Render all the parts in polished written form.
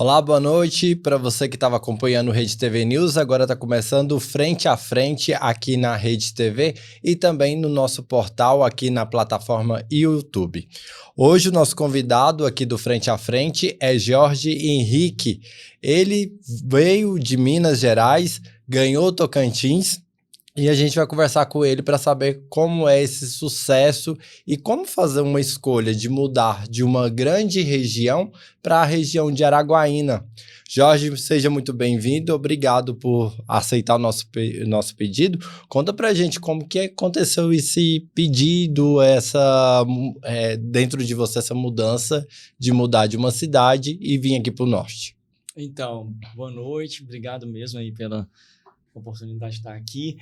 Olá, boa noite para você que estava acompanhando o Rede TV News. Agora está começando Frente a Frente aqui na Rede TV e também no nosso portal aqui na plataforma YouTube. Hoje o nosso convidado aqui do Frente a Frente é Jorge Henrique. Ele veio de Minas Gerais, ganhou Tocantins. E a gente vai conversar com ele para saber como é esse sucesso e como fazer uma escolha de mudar de uma grande região para a região de Araguaína. Jorge, seja muito bem-vindo, obrigado por aceitar o nosso pedido. Conta para a gente como que aconteceu esse pedido, dentro de você essa mudança de mudar de uma cidade e vir aqui para o norte. Então, boa noite, obrigado mesmo aí pela oportunidade de estar aqui.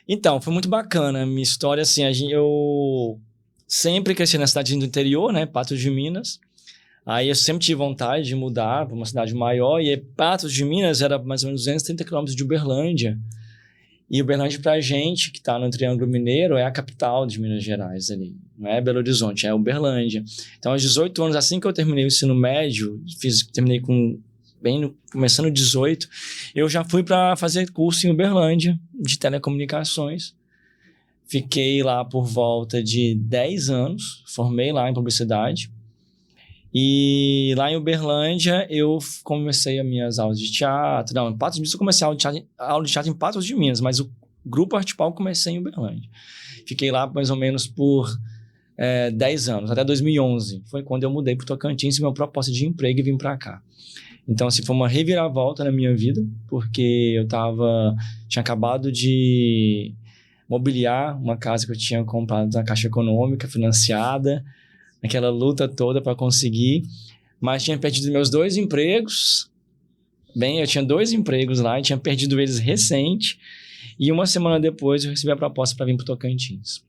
Então, foi muito bacana a minha história, assim, eu sempre cresci na cidade do interior, né, Patos de Minas. Aí eu sempre tive vontade de mudar para uma cidade maior, e aí Patos de Minas era mais ou menos 230 quilômetros de Uberlândia. E Uberlândia, pra gente, que está no Triângulo Mineiro, é a capital de Minas Gerais ali. Não é Belo Horizonte, é Uberlândia. Então, aos 18 anos, assim que eu terminei o ensino médio, terminei começando 18, eu já fui para fazer curso em Uberlândia, de telecomunicações. Fiquei lá por volta de 10 anos, formei lá em publicidade. E lá em Uberlândia eu comecei as minhas aulas de teatro. Não, em Patos de Minas eu comecei a aula de teatro em Patos de Minas, mas o grupo artipal eu comecei em Uberlândia. Fiquei lá mais ou menos por 10 anos, até 2011. Foi quando eu mudei para o Tocantins, minha proposta de emprego e vim para cá. Então, assim, foi uma reviravolta na minha vida, porque eu tinha acabado de mobiliar uma casa que eu tinha comprado na Caixa Econômica, financiada, aquela luta toda para conseguir, mas tinha perdido meus 2 empregos. Bem, eu tinha 2 empregos lá e tinha perdido eles recente, e uma semana depois eu recebi a proposta para vir para o Tocantins.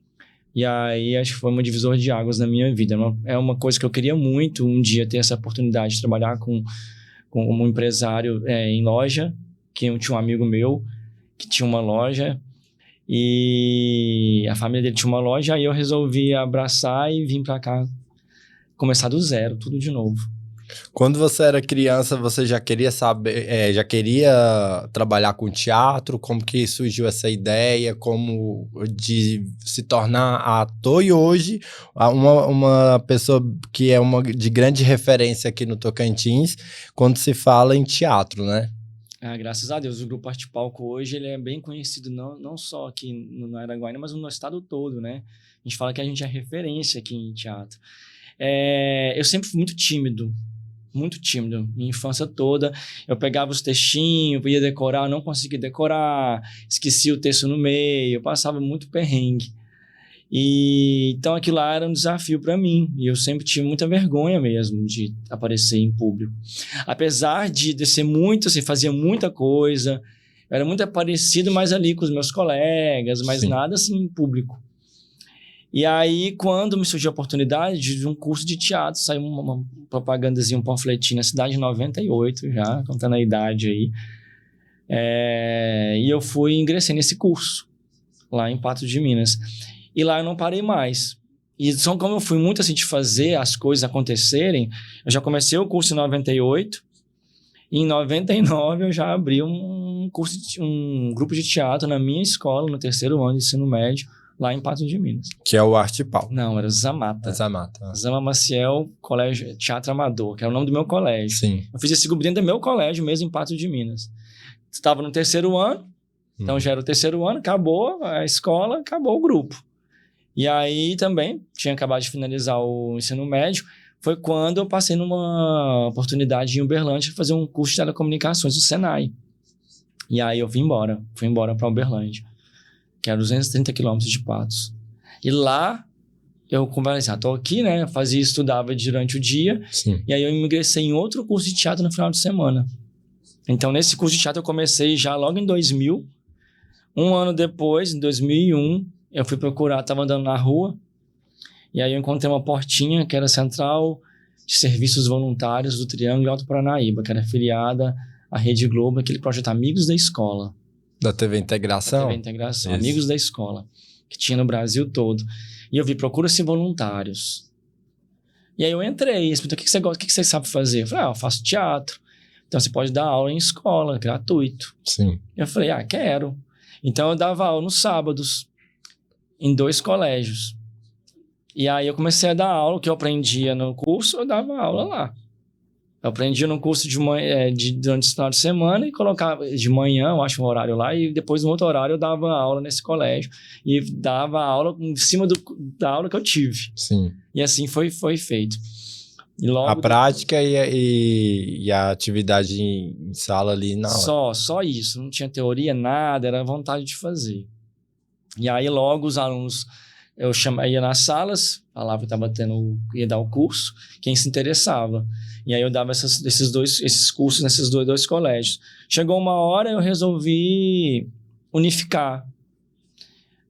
E aí, acho que foi um divisor de águas na minha vida. É uma coisa que eu queria muito um dia ter essa oportunidade de trabalhar como um empresário em loja, que eu tinha um amigo meu que tinha uma loja e a família dele tinha uma loja, aí eu resolvi abraçar e vim para cá começar do zero, tudo de novo. Quando você era criança, você já queria já queria trabalhar com teatro? Como que surgiu essa ideia? Como de se tornar ator e hoje uma pessoa que é de grande referência aqui no Tocantins quando se fala em teatro, né? Graças a Deus, o Grupo Arte Palco hoje ele é bem conhecido não só aqui no Araguaína, mas no estado todo, né? A gente fala que a gente é referência aqui em teatro. Eu sempre fui muito tímido, minha infância toda. Eu pegava os textinhos, ia decorar, não conseguia decorar, esquecia o texto no meio, eu passava muito perrengue. Então aquilo lá era um desafio para mim, e eu sempre tive muita vergonha mesmo de aparecer em público. Apesar de ser muito, assim, fazia muita coisa, eu era muito parecido mais ali com os meus colegas, mas Sim. nada assim em público. E aí, quando me surgiu a oportunidade de um curso de teatro, saiu uma propagandazinha, um panfletinho na cidade de 98, já, contando a idade aí. E eu ingressei nesse curso, lá em Patos de Minas. E lá eu não parei mais. E só como eu fui muito assim de fazer as coisas acontecerem, eu já comecei o curso em 98, e em 99 eu já abri um grupo de teatro na minha escola, no 3º ano de ensino médio, lá em Patos de Minas. Que é o Arte Pau. Não, era o Zamata. Zamata. Zama Maciel, Colégio Teatro Amador, que era o nome do meu colégio. Sim. Eu fiz esse grupo dentro do meu colégio mesmo, em Patos de Minas. Estava no 3º ano, então já era o 3º ano, acabou a escola, acabou o grupo. E aí também, tinha acabado de finalizar o ensino médio, foi quando eu passei numa oportunidade em Uberlândia de fazer um curso de telecomunicações do Senai. E aí eu fui embora para Uberlândia, que era 230 quilômetros de Patos. E lá eu conversei, tô aqui, né? Estudava durante o dia. Sim. E aí eu ingressei em outro curso de teatro no final de semana. Então, nesse curso de teatro eu comecei já logo em 2000. Um ano depois, em 2001, eu fui procurar, estava andando na rua, e aí eu encontrei uma portinha que era a Central de Serviços Voluntários do Triângulo Alto Paranaíba, que era afiliada à Rede Globo, aquele projeto Amigos da Escola. Da TV Integração? Da TV Integração, isso. Amigos da Escola, que tinha no Brasil todo. E eu vi, procura-se voluntários. E aí eu entrei, expliquei, o que você gosta, o que você sabe fazer? Eu falei, eu faço teatro. Então você pode dar aula em escola, gratuito. Sim. Eu falei, quero. Então eu dava aula nos sábados, em 2 colégios. E aí eu comecei a dar aula, o que eu aprendia no curso, eu dava aula lá. Eu aprendia no curso durante o final de semana e colocava de manhã, eu acho, um horário lá, e depois no outro horário eu dava aula nesse colégio. E dava aula em cima da aula que eu tive. Sim. E assim foi feito. E logo A prática e a atividade em sala ali na hora. Só isso. Não tinha teoria, nada, era vontade de fazer. E aí logo os alunos, ia nas salas, falava que ia dar o curso, quem se interessava. E aí eu dava esses cursos nesses dois colégios. Chegou uma hora, eu resolvi unificar.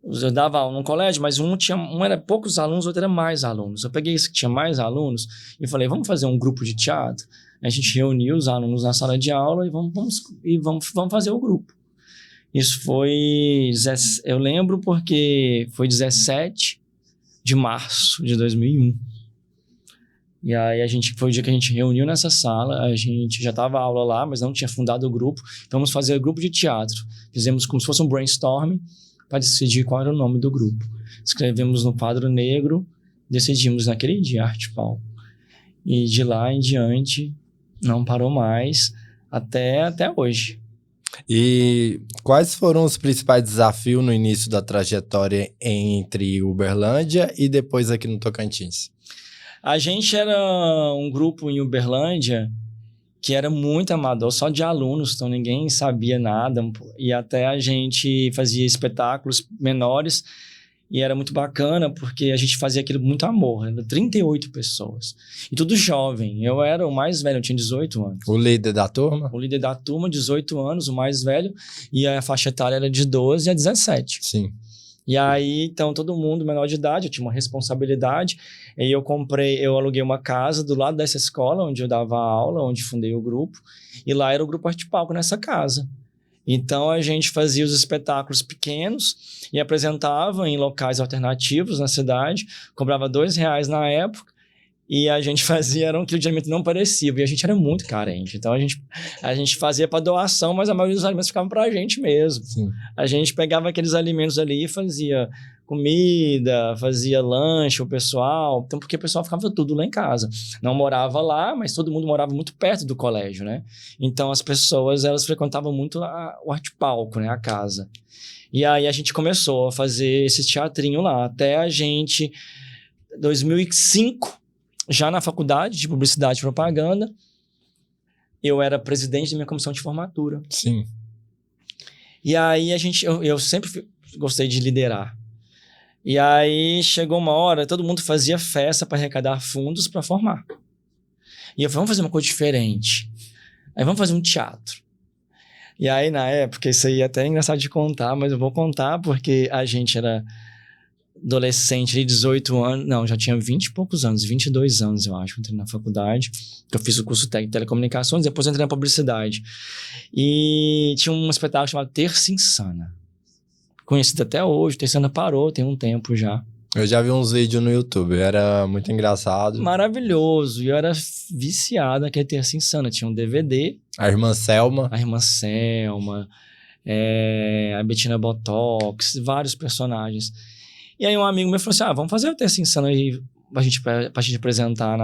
Eu dava aula num colégio, mas um era poucos alunos, outro era mais alunos. Eu peguei esse que tinha mais alunos e falei, vamos fazer um grupo de teatro? A gente reuniu os alunos na sala de aula e vamos fazer o grupo. Isso foi, eu lembro porque foi 17 de março de 2001. E aí foi o dia que a gente reuniu nessa sala, a gente já dava aula lá, mas não tinha fundado o grupo. Então, vamos fazer o grupo de teatro. Fizemos como se fosse um brainstorming para decidir qual era o nome do grupo. Escrevemos no quadro negro, decidimos naquele dia Arte Palco. E de lá em diante, não parou mais, até hoje. E quais foram os principais desafios no início da trajetória entre Uberlândia e depois aqui no Tocantins? A gente era um grupo em Uberlândia que era muito amador, só de alunos, então ninguém sabia nada. E até a gente fazia espetáculos menores e era muito bacana porque a gente fazia aquilo com muito amor. Era 38 pessoas. E tudo jovem. Eu era o mais velho, eu tinha 18 anos. O líder da turma? O líder da turma, 18 anos, o mais velho. E a faixa etária era de 12 a 17. Sim. E aí, então, todo mundo menor de idade, eu tinha uma responsabilidade. E eu aluguei uma casa do lado dessa escola, onde eu dava aula, onde fundei o grupo. E lá era o Grupo Arte Palco nessa casa. Então, a gente fazia os espetáculos pequenos e apresentava em locais alternativos na cidade. Cobrava R$2 na época. E a gente era um quilo de alimento não perecível. E a gente era muito carente. Então, a gente fazia para doação, mas a maioria dos alimentos ficavam para a gente mesmo. Sim. A gente pegava aqueles alimentos ali e fazia comida, fazia lanche, o pessoal. Então, porque o pessoal ficava tudo lá em casa. Não morava lá, mas todo mundo morava muito perto do colégio, né? Então, as pessoas, elas frequentavam muito o Arte Palco, né? A casa. E aí, a gente começou a fazer esse teatrinho lá. Até a gente, 2005... já na faculdade de Publicidade e Propaganda, eu era presidente da minha comissão de formatura. Sim. E aí eu sempre gostei de liderar. E aí chegou uma hora, todo mundo fazia festa para arrecadar fundos para formar. E eu falei, vamos fazer uma coisa diferente. Aí vamos fazer um teatro. E aí na época, isso aí é até engraçado de contar, mas eu vou contar porque a gente era adolescente de 18 anos, não, já tinha 20 e poucos anos, 22 anos, eu acho, entrei na faculdade, eu fiz o curso técnico de telecomunicações, depois entrei na publicidade. E tinha um espetáculo chamado Terça Insana. Conhecido até hoje, Terça Insana parou, tem um tempo já. Eu já vi uns vídeos no YouTube, era muito engraçado. Maravilhoso, e eu era viciado naquele Terça Insana, tinha um DVD. A irmã Selma. A Bettina Botox, vários personagens. E aí um amigo meu falou assim, vamos fazer o Terça Insana aí pra gente apresentar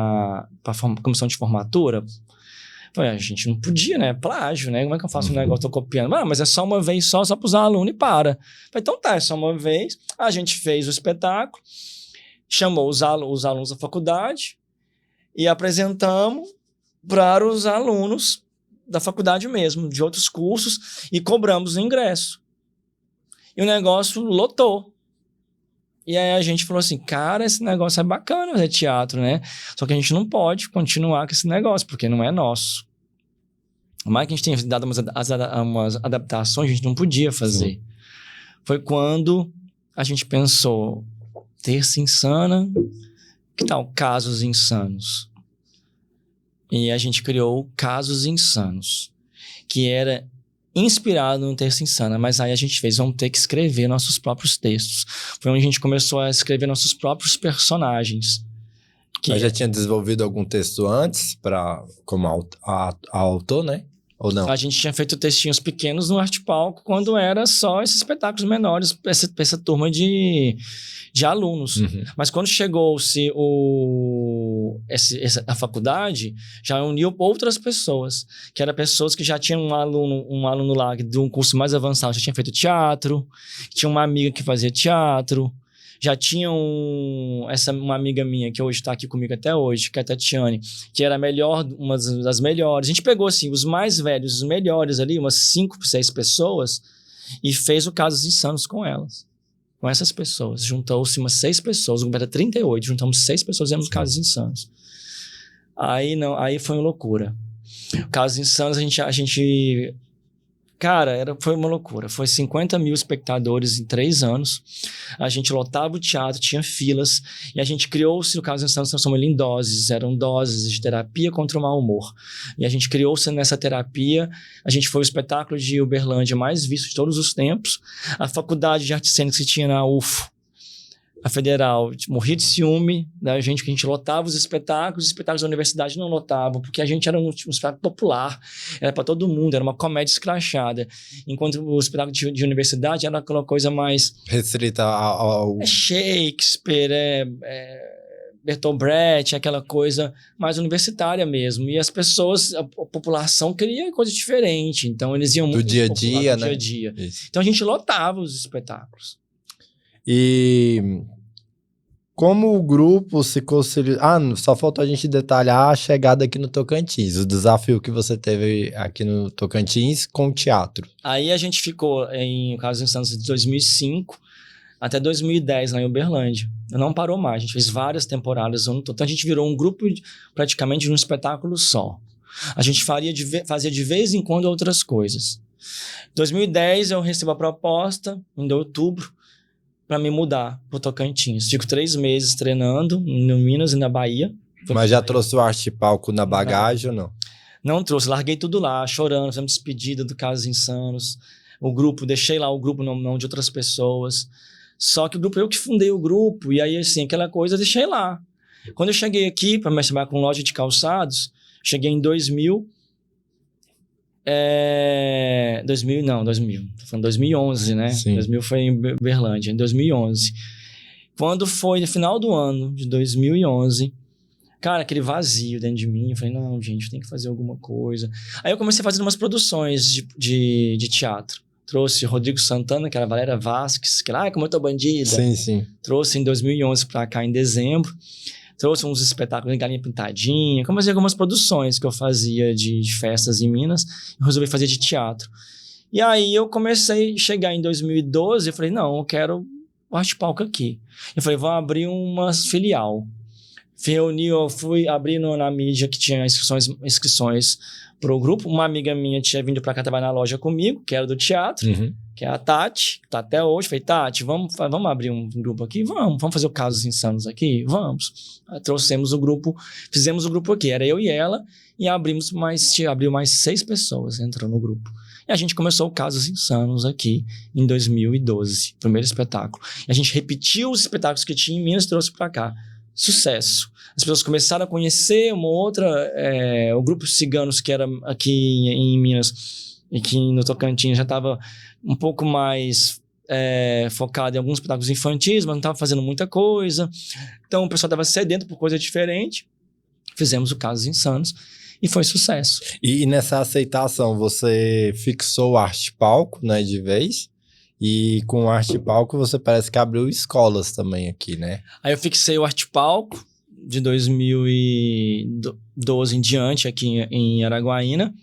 pra comissão de formatura. Eu falei, a gente não podia, né? Plágio, né? Como é que eu faço um negócio, tô copiando? Mas é só uma vez só pros alunos e para. Eu falei, então tá, é só uma vez. A gente fez o espetáculo, chamou os alunos da faculdade e apresentamos para os alunos da faculdade mesmo, de outros cursos, e cobramos o ingresso. E o negócio lotou. E aí a gente falou assim, cara, esse negócio é bacana fazer teatro, né? Só que a gente não pode continuar com esse negócio, porque não é nosso. Mais que a gente tenha dado umas adaptações, a gente não podia fazer. Sim. Foi quando a gente pensou, Terça Insana, que tal Casos Insanos? E a gente criou Casos Insanos, que era inspirado no Terça Insana, mas aí a gente vamos ter que escrever nossos próprios textos. Foi onde a gente começou a escrever nossos próprios personagens. Mas já tinha desenvolvido algum texto antes, como autor, né? Ou não? A gente tinha feito textinhos pequenos no Arte Palco quando era só esses espetáculos menores, essa turma de alunos. Uhum. Mas quando chegou-se a faculdade, já uniu outras pessoas, que eram pessoas que já tinham um aluno lá de um curso mais avançado, já tinha feito teatro, tinha uma amiga que fazia teatro, já tinha uma amiga minha que hoje está aqui comigo até hoje, que é a Tatiane, que era uma das melhores. A gente pegou assim, os mais velhos, os melhores ali, umas 5, 6 pessoas, e fez o Casos Insanos com elas. Com essas pessoas. Juntou-se umas 6 pessoas, o grupo era 38, juntamos 6 pessoas e fizemos Casos Insanos. Aí foi uma loucura. Casos Insanos, a gente cara, foi uma loucura. Foi 50 mil espectadores em 3 anos. A gente lotava o teatro, tinha filas. E a gente criou-se, no caso, nós transformamos ele em doses. Eram doses de terapia contra o mau humor. E a gente criou-se nessa terapia. A gente foi o espetáculo de Uberlândia mais visto de todos os tempos. A faculdade de artes cênicas que tinha na UFO, a Federal, morria de ciúme da gente, que a gente lotava os espetáculos da universidade não lotavam, porque a gente era um espetáculo popular, era para todo mundo, era uma comédia escrachada, enquanto o espetáculo de universidade era aquela coisa mais... restrita ao... É Shakespeare, Bertolt Brecht, aquela coisa mais universitária mesmo, e as pessoas, a população queria coisa diferente, então eles iam muito... Do dia a dia, né? Do dia a dia. Então a gente lotava os espetáculos. E como o grupo se conciliou... só faltou a gente detalhar a chegada aqui no Tocantins, o desafio que você teve aqui no Tocantins com o teatro. Aí a gente ficou em Casos Insanos de 2005 até 2010 lá em Uberlândia. Não parou mais, a gente fez várias temporadas. Então a gente virou um grupo praticamente de um espetáculo só. A gente fazia de vez em quando outras coisas. Em 2010 eu recebo a proposta, em outubro, para me mudar pro Tocantins. Fico 3 meses treinando no Minas e na Bahia. Mas já trouxe o Arte Palco na bagagem ou não? Não trouxe, larguei tudo lá, chorando, fizemos despedida do Casos Insanos. Deixei lá o grupo na mão de outras pessoas. Só que o grupo, eu que fundei o grupo, e aí assim, aquela coisa, eu deixei lá. Quando eu cheguei aqui para me trabalhar com loja de calçados, cheguei em 2000. 2000. Tô falando 2011, né? Sim. 2000 foi em Uberlândia, em 2011. Quando foi no final do ano de 2011, cara, aquele vazio dentro de mim, eu falei, não, gente, tem que fazer alguma coisa. Aí eu comecei a fazer umas produções de teatro. Trouxe Rodrigo Santana, que era a Valéria Vasques, que era, como eu tô bandida. Sim, sim. Trouxe em 2011 pra cá, em dezembro. Trouxe uns espetáculos de Galinha Pintadinha, comecei algumas produções que eu fazia de festas em Minas, e resolvi fazer de teatro. E aí eu comecei a chegar em 2012, eu falei, não, eu quero o Arte Palco aqui. Eu falei, vou abrir uma filial. Eu fui abrindo na mídia que tinha inscrições pro grupo. Uma amiga minha tinha vindo pra cá trabalhar na loja comigo, que era do teatro, que é a Tati, que tá até hoje. Falei, Tati, vamos abrir um grupo aqui? Vamos fazer o Casos Insanos aqui? Vamos. Aí trouxemos o grupo, fizemos o grupo aqui, era eu e ela, e abriu mais 6 pessoas, entrou no grupo. E a gente começou o Casos Insanos aqui em 2012, primeiro espetáculo. E a gente repetiu os espetáculos que tinha em Minas e trouxe pra cá. Sucesso. As pessoas começaram a conhecer uma outra... o grupo Ciganos, que era aqui em Minas e que no Tocantins já estava um pouco mais focado em alguns espetáculos infantis, mas não estava fazendo muita coisa. Então o pessoal estava sedento por coisa diferente. Fizemos o Casos Insanos e foi sucesso. E nessa aceitação, você fixou o Arte Palco, né, de vez? E com o Arte Palco você parece que abriu escolas também aqui, né? Aí eu fixei o Arte Palco de 2012 em diante aqui em Araguaína.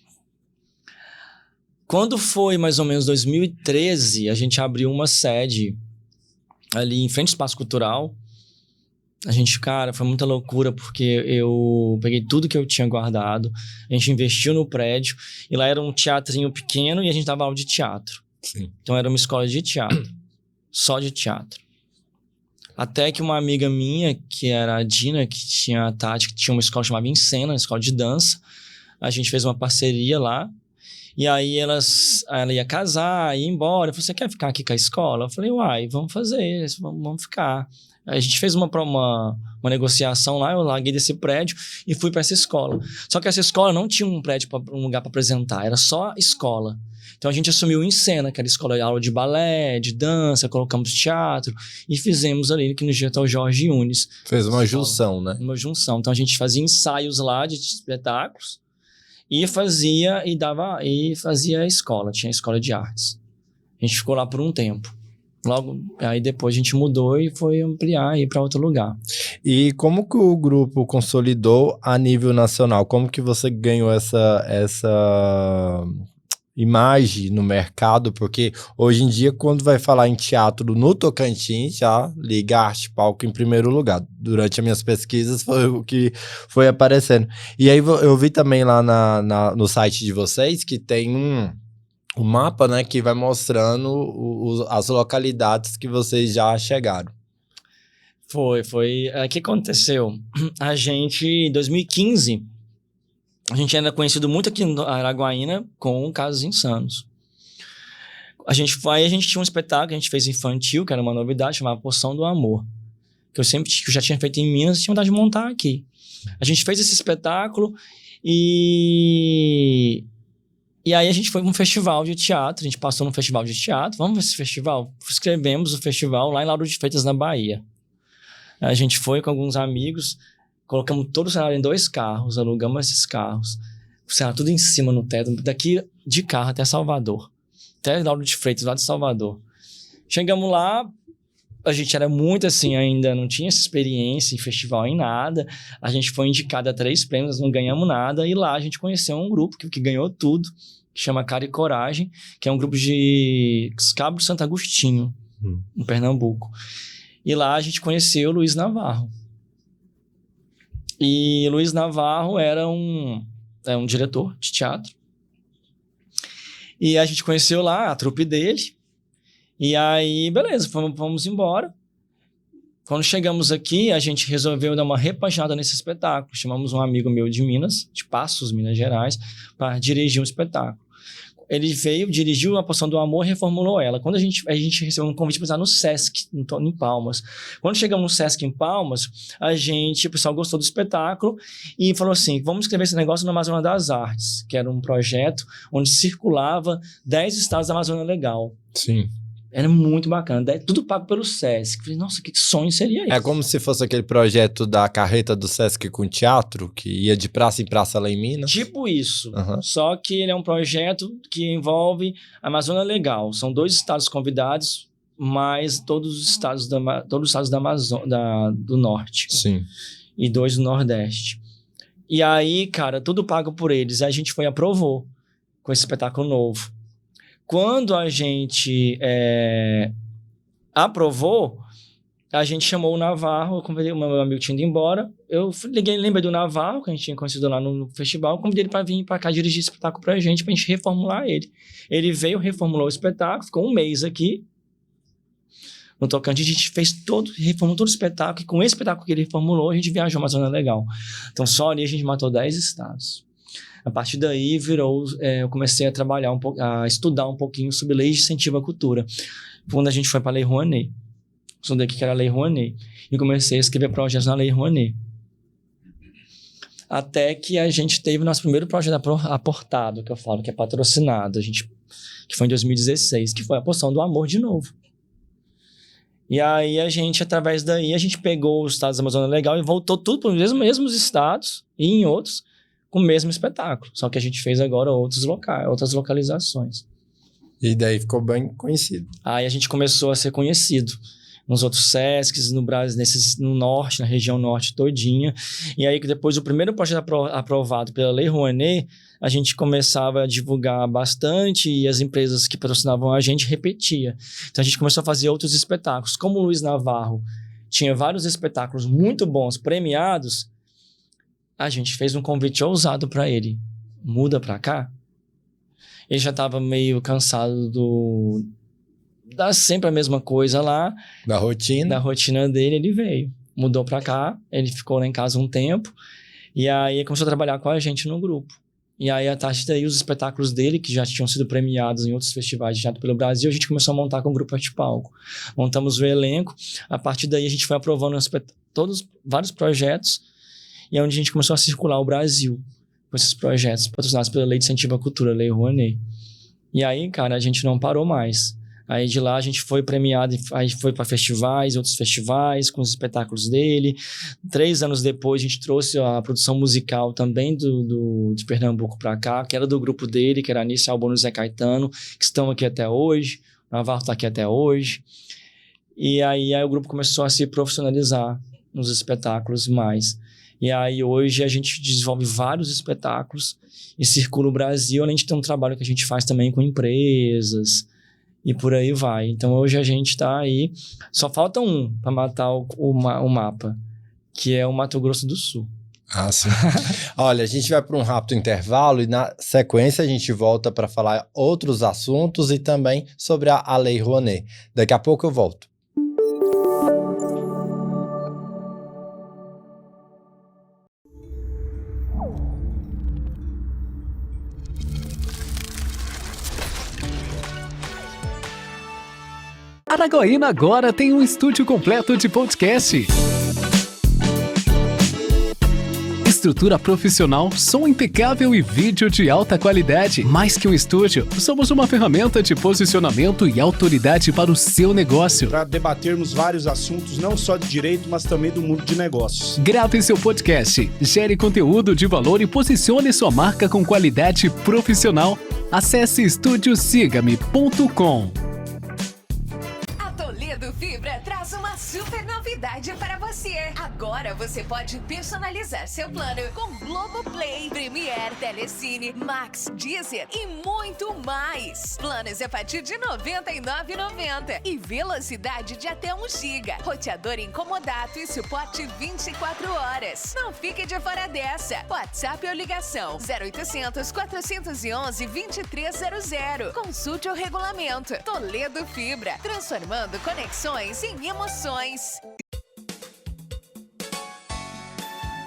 Quando foi mais ou menos 2013, a gente abriu uma sede ali em frente ao Espaço Cultural. A gente, cara, foi muita loucura porque eu peguei tudo que eu tinha guardado, a gente investiu no prédio e lá era um teatrinho pequeno e a gente dava aula de teatro. Sim. Então era uma escola de teatro, só de teatro. Até que uma amiga minha, que era a Dina, que tinha a Tati, que tinha uma escola chamada Encena, uma escola de dança, a gente fez uma parceria lá E aí ela ia casar, ia embora. Eu falei, você quer ficar aqui com a escola? Eu falei, uai, vamos fazer, vamos ficar. Aí a gente fez uma negociação lá, eu larguei desse prédio e fui para essa escola. Só que essa escola não tinha um prédio, um lugar para apresentar, era só escola. Então a gente assumiu em cena, que era escola de aula de balé, de dança, colocamos teatro e fizemos ali, que no Digital Jorge Yunes. Fez uma junção, né? Uma junção. Então a gente fazia ensaios lá de espetáculos e fazia a escola, tinha a escola de artes. A gente ficou lá por um tempo. Logo, aí depois a gente mudou e foi ampliar e ir para outro lugar. E como que o grupo consolidou a nível nacional? Como que você ganhou essa imagem no mercado? Porque hoje em dia, quando vai falar em teatro no Tocantins, já liga Arte Palco em primeiro lugar. Durante as minhas pesquisas foi o que foi aparecendo. E aí eu vi também lá no site de vocês que tem um mapa, né, que vai mostrando as localidades que vocês já chegaram. Foi. O que aconteceu? A gente, em 2015, a gente era conhecido muito aqui em Araguaína com Casos Insanos. A gente tinha um espetáculo, a gente fez infantil, que era uma novidade, chamava Poção do Amor. Que eu já tinha feito em Minas e tinha vontade de montar aqui. A gente fez esse espetáculo e aí a gente foi para um festival de teatro, a gente passou num festival de teatro, vamos ver esse festival? Escrevemos o festival lá em Lauro de Freitas, na Bahia. A gente foi com alguns amigos, colocamos todo o cenário em 2 carros, alugamos esses carros, o cenário tudo em cima no teto, daqui de carro até Salvador, até Lauro de Freitas, lá de Salvador. Chegamos lá, a gente era muito assim, ainda não tinha essa experiência em festival em nada, a gente foi indicado a 3 prêmios, não ganhamos nada, e lá a gente conheceu um grupo que ganhou tudo, que chama Cara e Coragem, que é um grupo de Cabo de Santo Agostinho, em Pernambuco. E lá a gente conheceu o Luiz Navarro. E Luiz Navarro era um diretor de teatro. E a gente conheceu lá a trupe dele. E aí, beleza, fomos embora. Quando chegamos aqui, a gente resolveu dar uma repaginada nesse espetáculo. Chamamos um amigo meu de Minas, de Passos, Minas Gerais, para dirigir um espetáculo. Ele veio, dirigiu A Poção do Amor e reformulou ela. Quando a gente recebeu um convite para estar no Sesc, em Palmas. Quando chegamos no Sesc em Palmas, o pessoal gostou do espetáculo e falou assim, vamos escrever esse negócio no Amazônia das Artes, que era um projeto onde circulava 10 estados da Amazônia Legal. Sim. Era muito bacana, tudo pago pelo Sesc. Falei, nossa, que sonho seria esse? É como se fosse aquele projeto da carreta do Sesc com teatro, que ia de praça em praça lá em Minas. Tipo isso, Uhum. Só que ele é um projeto que envolve a Amazônia Legal. São 2 estados convidados, mais todos os estados da Amazônia, do Norte. Sim. E 2 do Nordeste. E aí, cara, tudo pago por eles. Aí a gente aprovou com esse espetáculo novo. Quando a gente aprovou, a gente chamou o Navarro, eu convidei o meu amigo tinha ido embora, eu lembrei do Navarro, que a gente tinha conhecido lá no festival, convidei ele para vir para cá dirigir esse espetáculo pra gente reformular ele. Ele veio, reformulou o espetáculo, ficou 1 mês aqui, no Tocantins, a gente reformulou todo o espetáculo, e com esse espetáculo que ele reformulou, a gente viajou uma zona legal. Então só ali a gente matou 10 estados. A partir daí eu comecei a trabalhar a estudar um pouquinho sobre leis de incentivo à cultura. Quando a gente foi para a Lei Rouanet, estudei que era a Lei Rouanet, e comecei a escrever projetos na Lei Rouanet. Até que a gente teve o nosso primeiro projeto aportado, que eu falo, que é patrocinado, que foi em 2016, que foi a Poção do Amor de novo. E aí através daí, a gente pegou os estados da Amazônia Legal e voltou tudo para os mesmos estados e em outros, com o mesmo espetáculo. Só que a gente fez agora outras localizações. E daí ficou bem conhecido. Aí a gente começou a ser conhecido nos outros Sescs, no Brasil, no norte, na região norte todinha. E aí, depois do primeiro projeto aprovado pela Lei Rouanet, a gente começava a divulgar bastante e as empresas que patrocinavam a gente repetia. Então a gente começou a fazer outros espetáculos. Como o Luiz Navarro tinha vários espetáculos muito bons, premiados, a gente fez um convite ousado para ele. Muda para cá? Ele já estava meio cansado da sempre a mesma coisa lá. Da rotina dele, ele veio. Mudou para cá, ele ficou lá em casa um tempo. E aí começou a trabalhar com a gente no grupo. E aí, a partir daí, os espetáculos dele, que já tinham sido premiados em outros festivais de teatro pelo Brasil, a gente começou a montar com o Grupo Arte Palco. Montamos o elenco. A partir daí, a gente foi aprovando vários projetos. E é onde a gente começou a circular o Brasil com esses projetos, patrocinados pela Lei de Incentivo à Cultura, Lei Rouanet. E aí, cara, a gente não parou mais. Aí de lá a gente foi premiado, aí foi para festivais, outros festivais, com os espetáculos dele. 3 anos depois a gente trouxe a produção musical também de Pernambuco para cá, que era do grupo dele, que era Anísio Albano e Zé Caetano, que estão aqui até hoje. O Navarro está aqui até hoje. E aí o grupo começou a se profissionalizar nos espetáculos mais. E aí hoje a gente desenvolve vários espetáculos e circula o Brasil, além de ter um trabalho que a gente faz também com empresas e por aí vai. Então hoje a gente está aí, só falta um para matar o mapa, que é o Mato Grosso do Sul. Ah, sim. Olha, a gente vai para um rápido intervalo e na sequência a gente volta para falar outros assuntos e também sobre a Lei Rouanet. Daqui a pouco eu volto. Araguaína agora tem um estúdio completo de podcast. Estrutura profissional, som impecável e vídeo de alta qualidade. Mais que um estúdio, somos uma ferramenta de posicionamento e autoridade para o seu negócio. Para debatermos vários assuntos, não só de direito, mas também do mundo de negócios. Grave seu podcast, gere conteúdo de valor e posicione sua marca com qualidade profissional. Acesse estudiosigame.com. Toledo Fibra traz uma super novidade para você. Agora você pode personalizar seu plano com Globoplay, Premiere, Telecine, Max, Deezer e muito mais. Planos a partir de R$ 99,90 e velocidade de até 1 GB. Roteador incomodato e suporte 24 horas. Não fique de fora dessa. WhatsApp ou ligação 0800 411 2300. Consulte o regulamento. Toledo Fibra, transformando conexões em emoções.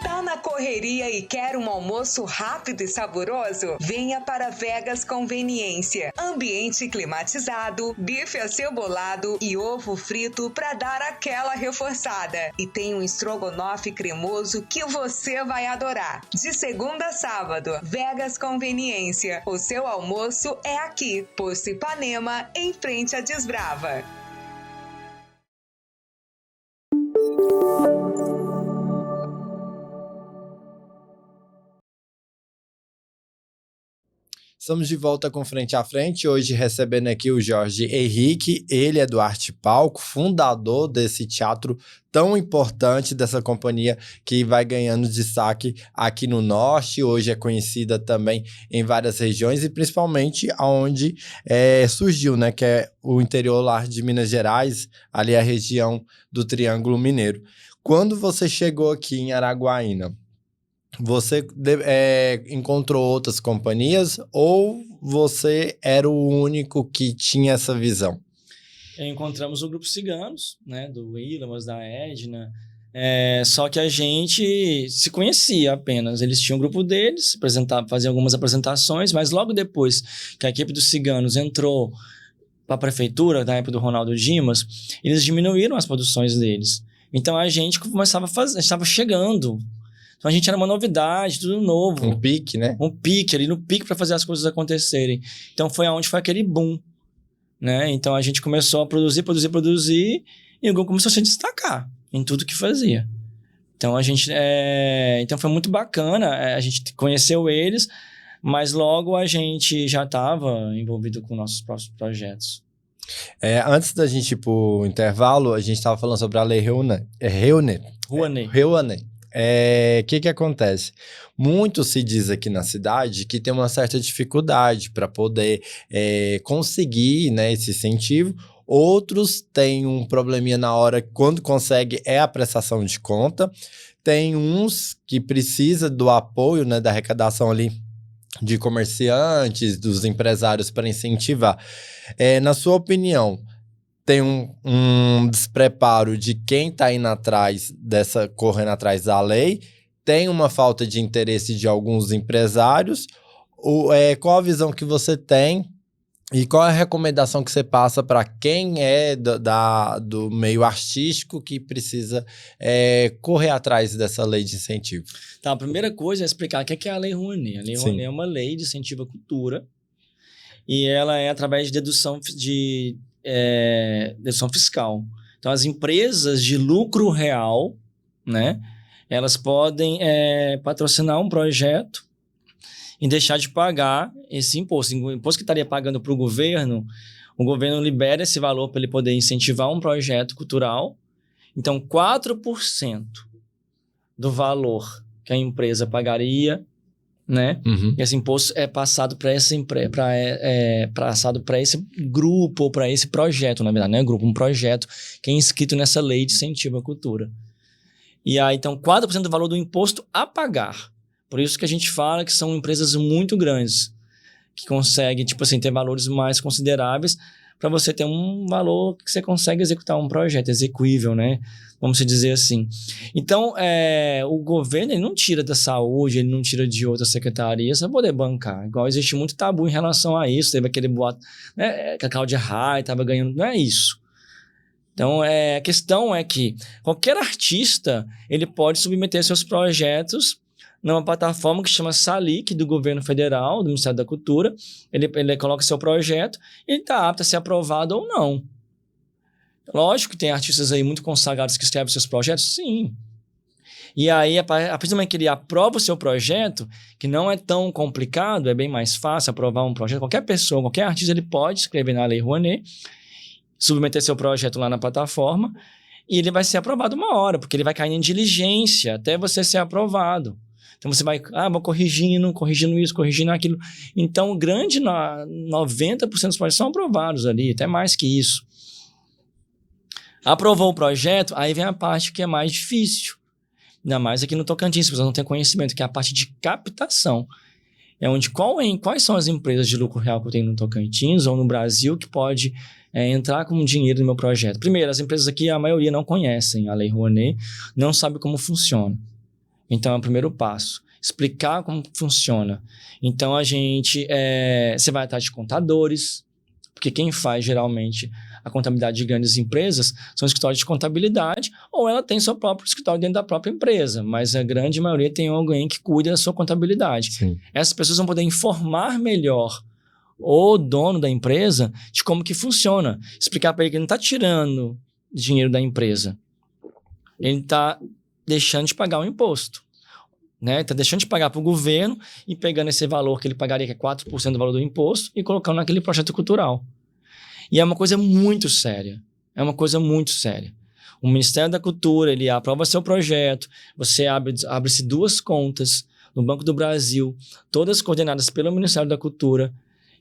Tá na correria e quer um almoço rápido e saboroso? Venha para Vegas Conveniência. Ambiente climatizado, bife acebolado e ovo frito para dar aquela reforçada. E tem um estrogonofe cremoso que você vai adorar. De segunda a sábado, Vegas Conveniência. O seu almoço é aqui. Posto Ipanema, em frente à Desbrava. Estamos de volta com Frente a Frente, hoje recebendo aqui o Jorge Henrique, ele é do Arte Palco, fundador desse teatro tão importante, dessa companhia que vai ganhando destaque aqui no Norte, hoje é conhecida também em várias regiões e principalmente onde surgiu, né, que é o interior lá de Minas Gerais, ali a região do Triângulo Mineiro. Quando você chegou aqui em Araguaína, você encontrou outras companhias ou você era o único que tinha essa visão? Encontramos o Grupo Ciganos, né, do Ilamas, da Edna, só que a gente se conhecia apenas. Eles tinham um grupo deles, faziam algumas apresentações, mas logo depois que a equipe dos Ciganos entrou para a prefeitura, na época do Ronaldo Dimas, eles diminuíram as produções deles. Então a gente começava a fazer, estava chegando. Então a gente era uma novidade, tudo novo. Um pique, né? Um pique, ali no pique para fazer as coisas acontecerem. Então foi aonde foi aquele boom, né? Então a gente começou a produzir, e o grupo começou a se destacar em tudo que fazia. Então a gente... Então foi muito bacana, a gente conheceu eles, mas logo a gente já estava envolvido com nossos próprios projetos. Antes da gente ir pro intervalo, a gente estava falando sobre a Lei Rouanet. O que acontece? Muito se diz aqui na cidade que tem uma certa dificuldade para poder conseguir, né, esse incentivo. Outros têm um probleminha na hora, quando consegue, a prestação de conta. Tem uns que precisa do apoio, né, da arrecadação ali de comerciantes, dos empresários para incentivar. Na sua opinião, tem um despreparo de quem está indo atrás correndo atrás da lei, tem uma falta de interesse de alguns empresários, qual a visão que você tem e qual é a recomendação que você passa para quem é do meio artístico que precisa correr atrás dessa lei de incentivo? Tá, a primeira coisa é explicar o que é a Lei Rouanet. A Lei Rouanet é uma lei de incentivo à cultura e ela é através de dedução fiscal. Então, as empresas de lucro real, né, elas podem patrocinar um projeto e deixar de pagar esse imposto. O imposto que estaria pagando para o governo libera esse valor para ele poder incentivar um projeto cultural. Então, 4% do valor que a empresa pagaria, né? Uhum. Esse imposto é passado para esse grupo ou para esse projeto, na verdade, não é grupo, um projeto que é inscrito nessa lei de incentivo à cultura. E aí, então, 4% do valor do imposto a pagar. Por isso que a gente fala que são empresas muito grandes, que conseguem, tipo assim, ter valores mais consideráveis para você ter um valor que você consegue executar um projeto execuível, né? Vamos dizer assim. Então, o governo ele não tira da saúde, ele não tira de outras secretarias para poder bancar. Igual existe muito tabu em relação a isso. Teve aquele boato, né, que a Cláudia Raia estava ganhando. Não é isso. Então, a questão é que qualquer artista ele pode submeter seus projetos numa plataforma que se chama SALIC, do governo federal, do Ministério da Cultura. Ele coloca seu projeto e ele está apto a ser aprovado ou não. Lógico que tem artistas aí muito consagrados que escrevem seus projetos, sim. E aí, a partir do momento que ele aprova o seu projeto, que não é tão complicado, é bem mais fácil aprovar um projeto. Qualquer pessoa, qualquer artista, ele pode escrever na Lei Rouanet, submeter seu projeto lá na plataforma e ele vai ser aprovado uma hora, porque ele vai cair em diligência até você ser aprovado. Então, você vai, vou corrigindo isso, corrigindo aquilo. Então, 90% dos projetos são aprovados ali, até mais que isso. Aprovou o projeto, aí vem a parte que é mais difícil. Ainda mais aqui no Tocantins, você não tem conhecimento, que é a parte de captação. É onde quais são as empresas de lucro real que eu tenho no Tocantins ou no Brasil que pode entrar com dinheiro no meu projeto. Primeiro, as empresas aqui, a maioria não conhecem a Lei Rouanet, não sabe como funciona. Então, é o primeiro passo. Explicar como funciona. Então, você vai atrás de contadores, porque quem faz, geralmente, a contabilidade de grandes empresas são escritórios de contabilidade, ou ela tem seu próprio escritório dentro da própria empresa, mas a grande maioria tem alguém que cuida da sua contabilidade. Sim. Essas pessoas vão poder informar melhor o dono da empresa de como que funciona. Explicar para ele que ele não está tirando dinheiro da empresa. Ele está deixando de pagar o imposto. Está deixando de pagar para o governo e pegando esse valor que ele pagaria, que é 4% do valor do imposto, e colocando naquele projeto cultural. E é uma coisa muito séria. O Ministério da Cultura, ele aprova seu projeto, você abre-se 2 contas no Banco do Brasil, todas coordenadas pelo Ministério da Cultura,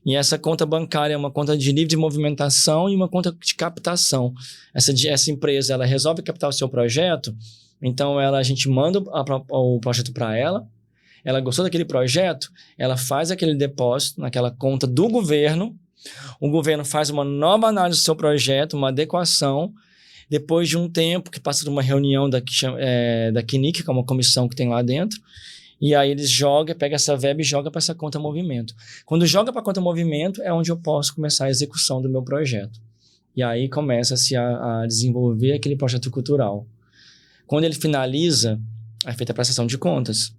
e essa conta bancária é uma conta de livre de movimentação e uma conta de captação. Essa empresa, ela resolve captar o seu projeto. Então, a gente manda o projeto para ela gostou daquele projeto, ela faz aquele depósito naquela conta do governo, o governo faz uma nova análise do seu projeto, uma adequação, depois de um tempo que passa de uma reunião da CNIC, que é uma comissão que tem lá dentro, e aí eles pega essa verba e joga para essa conta movimento. Quando joga para a conta movimento, é onde eu posso começar a execução do meu projeto. E aí começa-se a desenvolver aquele projeto cultural. Quando ele finaliza, é feita a prestação de contas,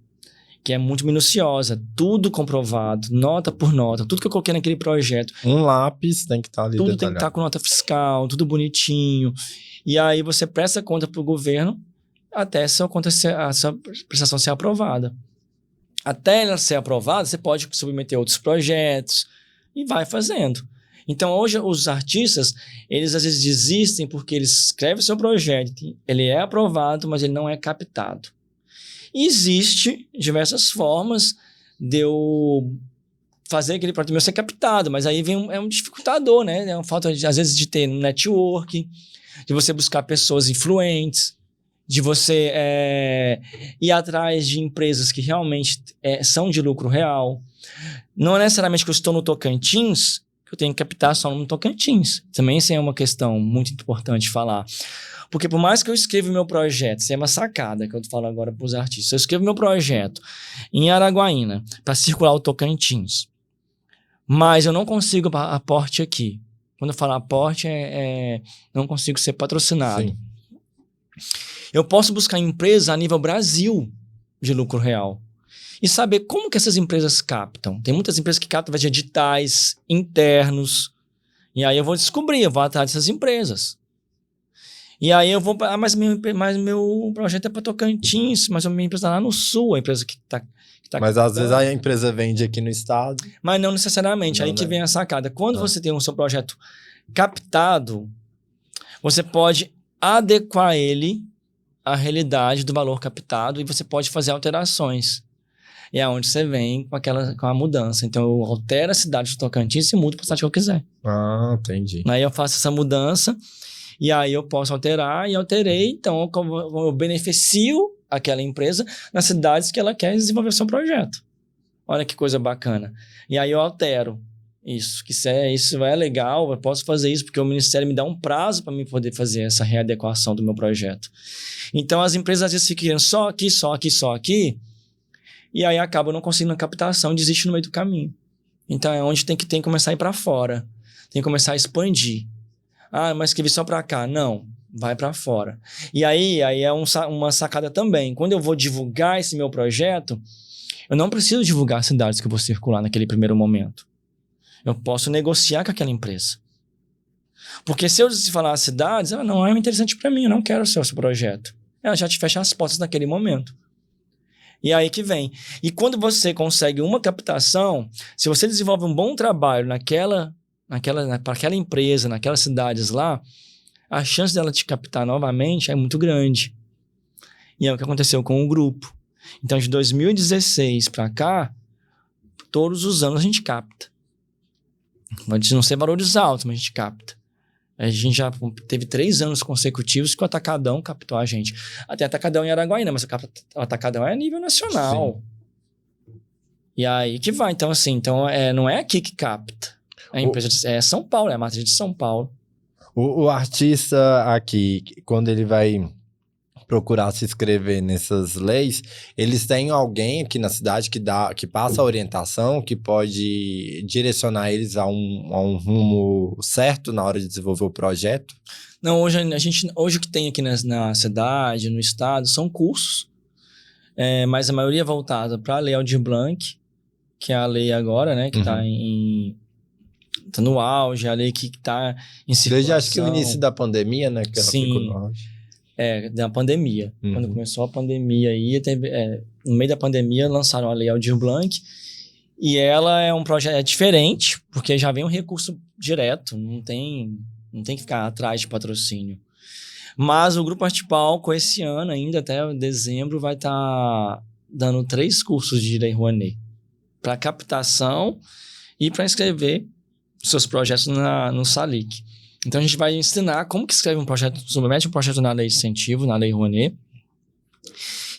que é muito minuciosa, tudo comprovado, nota por nota, tudo que eu coloquei naquele projeto. Um lápis tem que estar ali tudo detalhado. Tem que estar com nota fiscal, tudo bonitinho. E aí você presta conta para o governo até a sua prestação ser aprovada. Até ela ser aprovada, você pode submeter outros projetos e vai fazendo. Então, hoje, os artistas, eles às vezes desistem porque eles escrevem o seu projeto, ele é aprovado, mas ele não é captado. E existe diversas formas de eu fazer aquele projeto meu ser captado, mas aí vem um dificultador, né? É uma falta, às vezes, de ter um network, de você buscar pessoas influentes, de você ir atrás de empresas que realmente são de lucro real. Não é necessariamente que eu estou no Tocantins, que eu tenho que captar só no Tocantins. Também isso é uma questão muito importante falar. Porque por mais que eu escreva o meu projeto, isso é uma sacada que eu falo agora para os artistas, se eu escrevo meu projeto em Araguaína para circular o Tocantins, mas eu não consigo aporte aqui. Quando eu falo aporte, não consigo ser patrocinado. Sim. Eu posso buscar empresas a nível Brasil de lucro real e saber como que essas empresas captam. Tem muitas empresas que captam de editais internos, e aí eu vou descobrir, eu vou atrás dessas empresas. E aí eu vou... mas meu projeto é para Tocantins, mas a minha empresa tá lá no Sul, a empresa que tá Mas às vezes a empresa vende aqui no estado. Mas não necessariamente, Não, aí que né? vem a sacada. Quando você tem o seu projeto captado, você pode adequar ele à realidade do valor captado e você pode fazer alterações. E é onde você vem com a mudança. Então eu altero a cidade de Tocantins e mudo para a cidade que eu quiser. Ah, entendi. Aí eu faço essa mudança e aí eu posso alterar e alterei. Então eu beneficio aquela empresa nas cidades que ela quer desenvolver o seu projeto. Olha que coisa bacana. E aí eu altero isso, que isso é legal, eu posso fazer isso porque o Ministério me dá um prazo para mim poder fazer essa readequação do meu projeto. Então as empresas às vezes ficam só aqui, e aí acabam não conseguindo a captação e desistem no meio do caminho. Então é onde tem que começar a ir para fora, tem que começar a expandir. Ah, mas escrevi só para cá. Não, vai para fora. E aí é uma sacada também. Quando eu vou divulgar esse meu projeto, eu não preciso divulgar as cidades que eu vou circular naquele primeiro momento. Eu posso negociar com aquela empresa. Porque se eu falar as cidades, ela não é interessante para mim, eu não quero o seu projeto. Ela já te fecha as portas naquele momento. E aí que vem. E quando você consegue uma captação, se você desenvolve um bom trabalho para aquela empresa, naquelas cidades lá, a chance dela te captar novamente é muito grande. E é o que aconteceu com o grupo. Então, de 2016 para cá, todos os anos a gente capta. Pode não ser valores altos, mas a gente capta. A gente já teve 3 anos consecutivos que o Atacadão captou a gente. Até Atacadão em Araguaína, mas o Atacadão é a nível nacional. Sim. E aí que vai. Então, assim, não é aqui que capta. A empresa é São Paulo, é a matriz de São Paulo. O artista aqui, quando ele vai procurar se inscrever nessas leis, eles têm alguém aqui na cidade que passa a orientação, que pode direcionar eles a um rumo certo na hora de desenvolver o projeto? Não, hoje o que tem aqui na cidade, no estado, são cursos, mas a maioria é voltada para a Lei Aldir Blanc, que é a lei agora, né, que está tá no auge, a lei que está em circulação. Desde acho que o início da pandemia, né, que ela ficou no auge. Da pandemia. Quando começou a pandemia aí, no meio da pandemia lançaram a Lei Aldir Blanc e ela é um projeto diferente, porque já vem um recurso direto, não tem que ficar atrás de patrocínio. Mas o Grupo Arte Palco esse ano, ainda até dezembro, vai estar dando 3 cursos de Lei Rouanet para captação e para inscrever seus projetos no SALIC. Então, a gente vai ensinar como que escreve um projeto, submete um projeto na lei de incentivo, na lei Rouanet,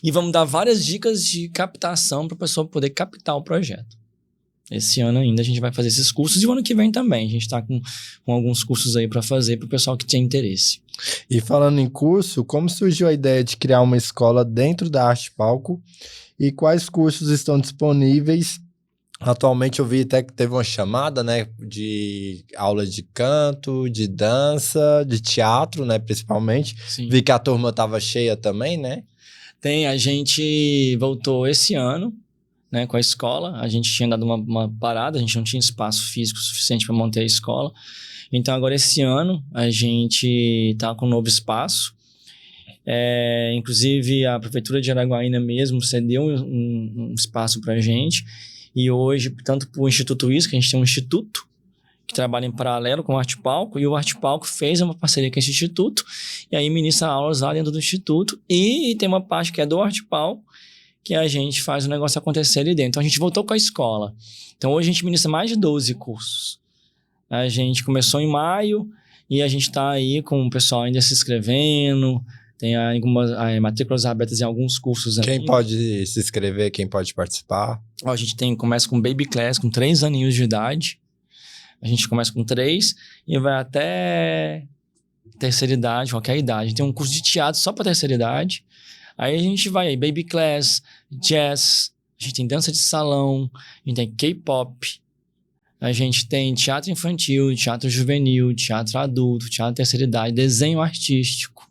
e vamos dar várias dicas de captação para a pessoa poder captar o projeto. Esse ano ainda a gente vai fazer esses cursos e o ano que vem também. A gente está com alguns cursos aí para fazer para o pessoal que tem interesse. E falando em curso, como surgiu a ideia de criar uma escola dentro da Arte Palco e quais cursos estão disponíveis? Atualmente eu vi até que teve uma chamada, né, de aula de canto, de dança, de teatro, né, principalmente. Sim. Vi que a turma estava cheia também, né? A gente voltou esse ano, né, com a escola. A gente tinha dado uma parada, a gente não tinha espaço físico suficiente para manter a escola. Então agora esse ano a gente está com um novo espaço. Inclusive a Prefeitura de Araguaína mesmo cedeu um espaço para a gente. E hoje, tanto para o Instituto ISO, que a gente tem um instituto que trabalha em paralelo com o Arte Palco, e o Arte Palco fez uma parceria com esse instituto, e aí ministra aulas lá dentro do instituto, e tem uma parte que é do Arte Palco, que a gente faz o negócio acontecer ali dentro. Então, a gente voltou com a escola. Então, hoje a gente ministra mais de 12 cursos. A gente começou em maio, e a gente está aí com o pessoal ainda se inscrevendo, tem algumas matrículas abertas em alguns cursos. Quem pode se inscrever, quem pode participar? A gente começa com Baby Class, com 3 aninhos de idade. A gente começa com 3 e vai até terceira idade, qualquer idade. Tem um curso de teatro só para terceira idade. Aí a gente vai aí, baby class, jazz, a gente tem dança de salão, a gente tem K-pop, a gente tem teatro infantil, teatro juvenil, teatro adulto, teatro de terceira idade, desenho artístico.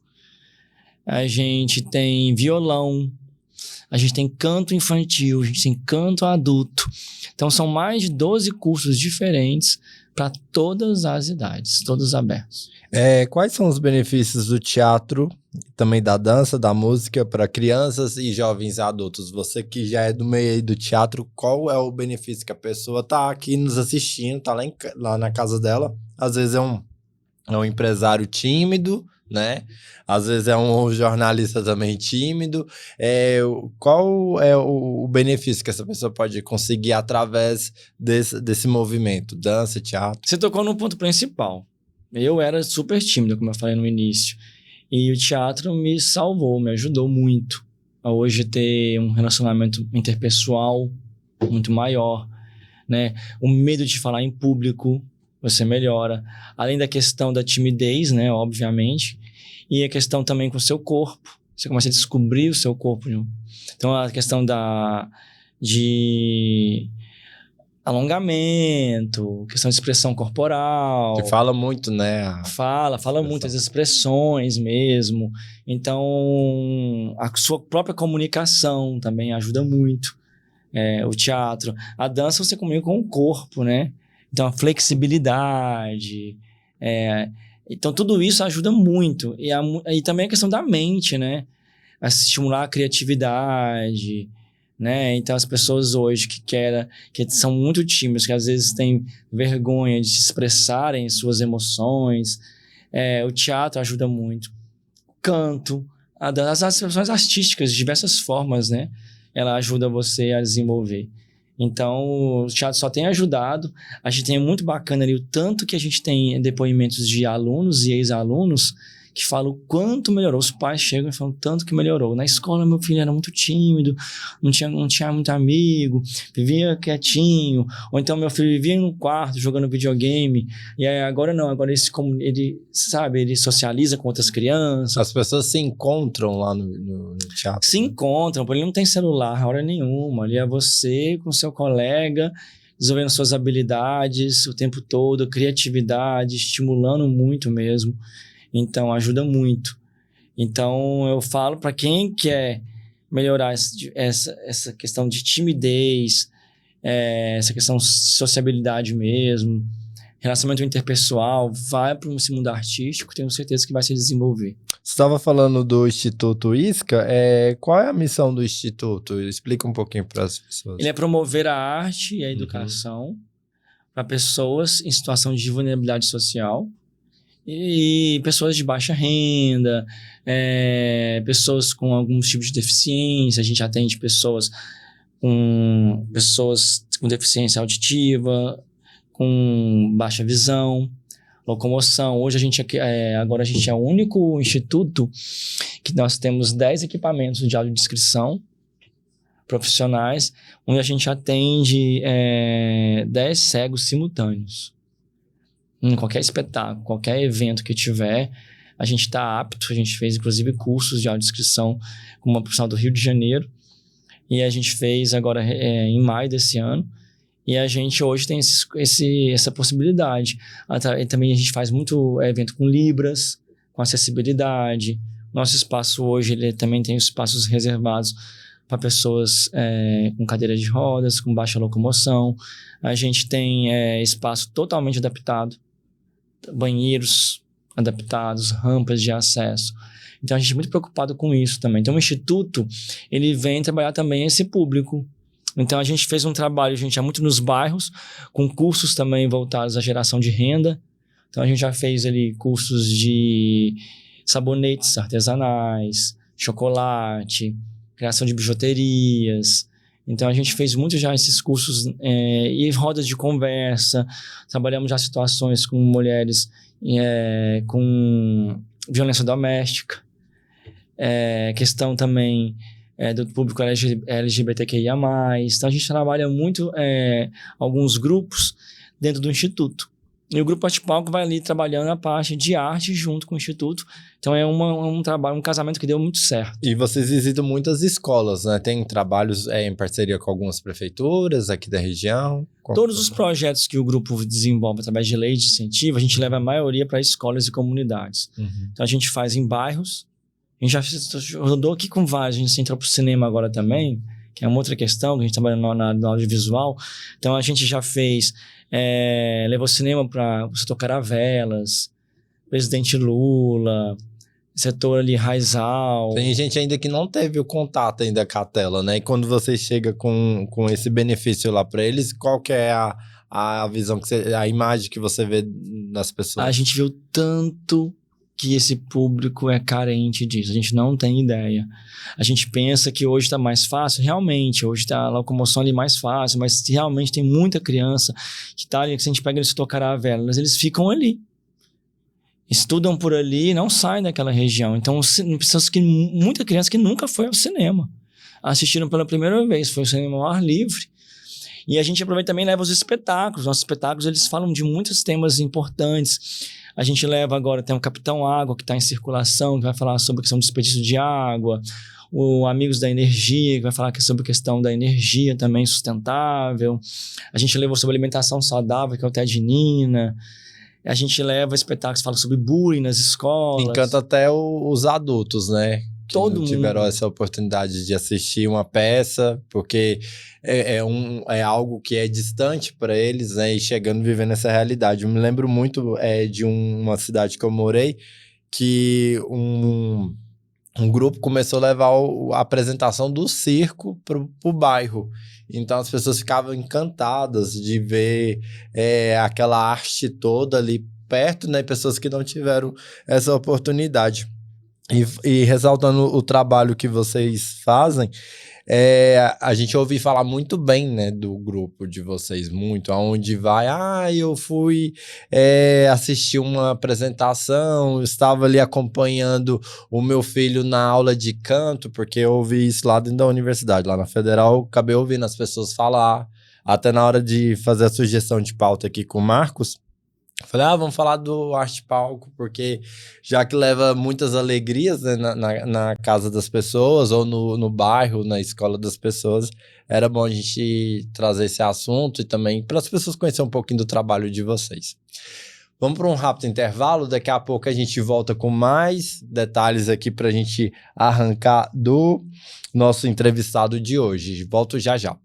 A gente tem violão, a gente tem canto infantil, a gente tem canto adulto. Então são mais de 12 cursos diferentes para todas as idades, todos abertos. Quais são os benefícios do teatro, também da dança, da música, para crianças e jovens adultos? Você que já é do meio aí do teatro, qual é o benefício que a pessoa tá aqui nos assistindo, tá lá na casa dela? Às vezes é um empresário tímido, né? Às vezes é um jornalista também tímido. Qual é o benefício que essa pessoa pode conseguir através desse movimento? Dança, teatro? Você tocou no ponto principal. Eu era super tímido, como eu falei no início. E o teatro me salvou, me ajudou muito a hoje ter um relacionamento interpessoal muito maior, né? O medo de falar em público, você melhora. Além da questão da timidez, né? Obviamente. E a questão também com o seu corpo. Você começa a descobrir o seu corpo. Então, a questão de alongamento, questão de expressão corporal. Você fala muito, né? Fala muito, as expressões mesmo. Então, a sua própria comunicação também ajuda muito. O teatro. A dança você comunica com o corpo, né? Então, a flexibilidade. Então, tudo isso ajuda muito. E também a questão da mente, né? A estimular a criatividade, né? Então, as pessoas hoje que são muito tímidas, que às vezes têm vergonha de se expressarem suas emoções, o teatro ajuda muito. O canto, as expressões artísticas de diversas formas, né? Ela ajuda você a desenvolver. Então, o teatro só tem ajudado. A gente tem muito bacana ali o tanto que a gente tem depoimentos de alunos e ex-alunos que falam o quanto melhorou. Os pais chegam e falam o tanto que melhorou. Na escola, meu filho era muito tímido, não tinha muito amigo, vivia quietinho. Ou então, meu filho vivia no quarto jogando videogame. E aí, agora não, agora ele socializa com outras crianças. As pessoas se encontram lá no teatro. Se encontram, porque ele não tem celular hora nenhuma. Ali é você com seu colega, desenvolvendo suas habilidades o tempo todo, criatividade, estimulando muito mesmo. Então, ajuda muito. Então, eu falo para quem quer melhorar essa questão de timidez, essa questão de sociabilidade mesmo, relacionamento interpessoal, vai para esse mundo artístico, tenho certeza que vai se desenvolver. Você estava falando do Instituto ISCA, qual é a missão do Instituto? Explica um pouquinho para as pessoas. Ele é promover a arte e a educação para pessoas em situação de vulnerabilidade social, e pessoas de baixa renda, pessoas com alguns tipos de deficiência. A gente atende pessoas com deficiência auditiva, com baixa visão, locomoção. Hoje agora a gente é o único instituto que nós temos 10 equipamentos de audiodescrição profissionais, onde a gente atende 10 cegos simultâneos. Em qualquer espetáculo, qualquer evento que tiver, a gente está apto. A gente fez, inclusive, cursos de audiodescrição com uma profissional do Rio de Janeiro. E a gente fez agora em maio desse ano. E a gente hoje tem essa possibilidade. E também a gente faz muito evento com Libras, com acessibilidade. Nosso espaço hoje ele também tem espaços reservados para pessoas com cadeira de rodas, com baixa locomoção. A gente tem espaço totalmente adaptado, banheiros adaptados, rampas de acesso. Então, a gente é muito preocupado com isso também. Então, o Instituto, ele vem trabalhar também esse público. Então, a gente fez um trabalho, muito nos bairros, com cursos também voltados à geração de renda. Então, a gente já fez ali cursos de sabonetes artesanais, chocolate, criação de bijuterias. Então, a gente fez muito já esses cursos e rodas de conversa. Trabalhamos já situações com mulheres com violência doméstica. Questão também do público LGBTQIA+. Então, a gente trabalha muito alguns grupos dentro do Instituto. E o Grupo Arte Palco vai ali trabalhando a parte de arte junto com o Instituto. Então é um trabalho, um casamento que deu muito certo. E vocês visitam muitas escolas, né? Tem trabalhos em parceria com algumas prefeituras aqui da região? Todos os projetos que o grupo desenvolve através de lei de incentivo, a gente leva a maioria para escolas e comunidades. Então a gente faz em bairros. A gente já rodou aqui com vários. A gente entrou para o cinema agora também, que é uma outra questão, que a gente trabalha no audiovisual. Então a gente já fez... levou cinema para o setor Caravelas, Presidente Lula, setor ali Raizal. Tem gente ainda que não teve o contato ainda com a tela, né? E quando você chega com esse benefício lá para eles, qual que é a visão, a imagem que você vê das pessoas? A gente viu tanto que esse público é carente disso. A gente não tem ideia. A gente pensa que hoje está mais fácil. Realmente, hoje está a locomoção ali mais fácil, mas realmente tem muita criança que está ali, que se a gente pega eles setor Caravelas, eles ficam ali. Estudam por ali e não saem daquela região. Então, muita criança que nunca foi ao cinema. Assistiram pela primeira vez, foi o cinema ao ar livre. E a gente aproveita também e leva os espetáculos. Nossos espetáculos, eles falam de muitos temas importantes. A gente leva agora, tem o Capitão Água, que está em circulação, que vai falar sobre a questão do desperdício de água. O Amigos da Energia, que vai falar sobre a questão da energia também sustentável. A gente levou sobre alimentação saudável, que é o Ted Nina. A gente leva espetáculos que falam sobre bullying nas escolas. Encanta até os adultos, né? Que todo não tiveram mundo. essa oportunidade de assistir uma peça, porque é algo que é distante para eles, né? E chegando, vivendo essa realidade. Eu me lembro muito de uma cidade que eu morei, que um grupo começou a levar a apresentação do circo pro bairro. Então as pessoas ficavam encantadas de ver aquela arte toda ali perto, né? Pessoas que não tiveram essa oportunidade. E ressaltando o trabalho que vocês fazem, a gente ouve falar muito bem, né, do grupo de vocês, muito, aonde vai, eu fui assistir uma apresentação, estava ali acompanhando o meu filho na aula de canto, porque eu ouvi isso lá dentro da universidade, lá na Federal, acabei ouvindo as pessoas falar, até na hora de fazer a sugestão de pauta aqui com o Marcos, falei, vamos falar do Arte Palco, porque já que leva muitas alegrias, né, na casa das pessoas, ou no bairro, na escola das pessoas, era bom a gente trazer esse assunto e também para as pessoas conhecerem um pouquinho do trabalho de vocês. Vamos para um rápido intervalo, daqui a pouco a gente volta com mais detalhes aqui para a gente arrancar do nosso entrevistado de hoje. Volto já já.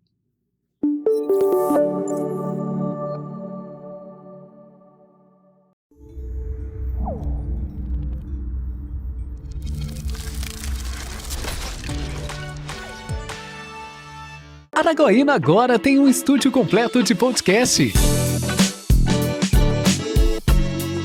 Araguaína agora tem um estúdio completo de podcast.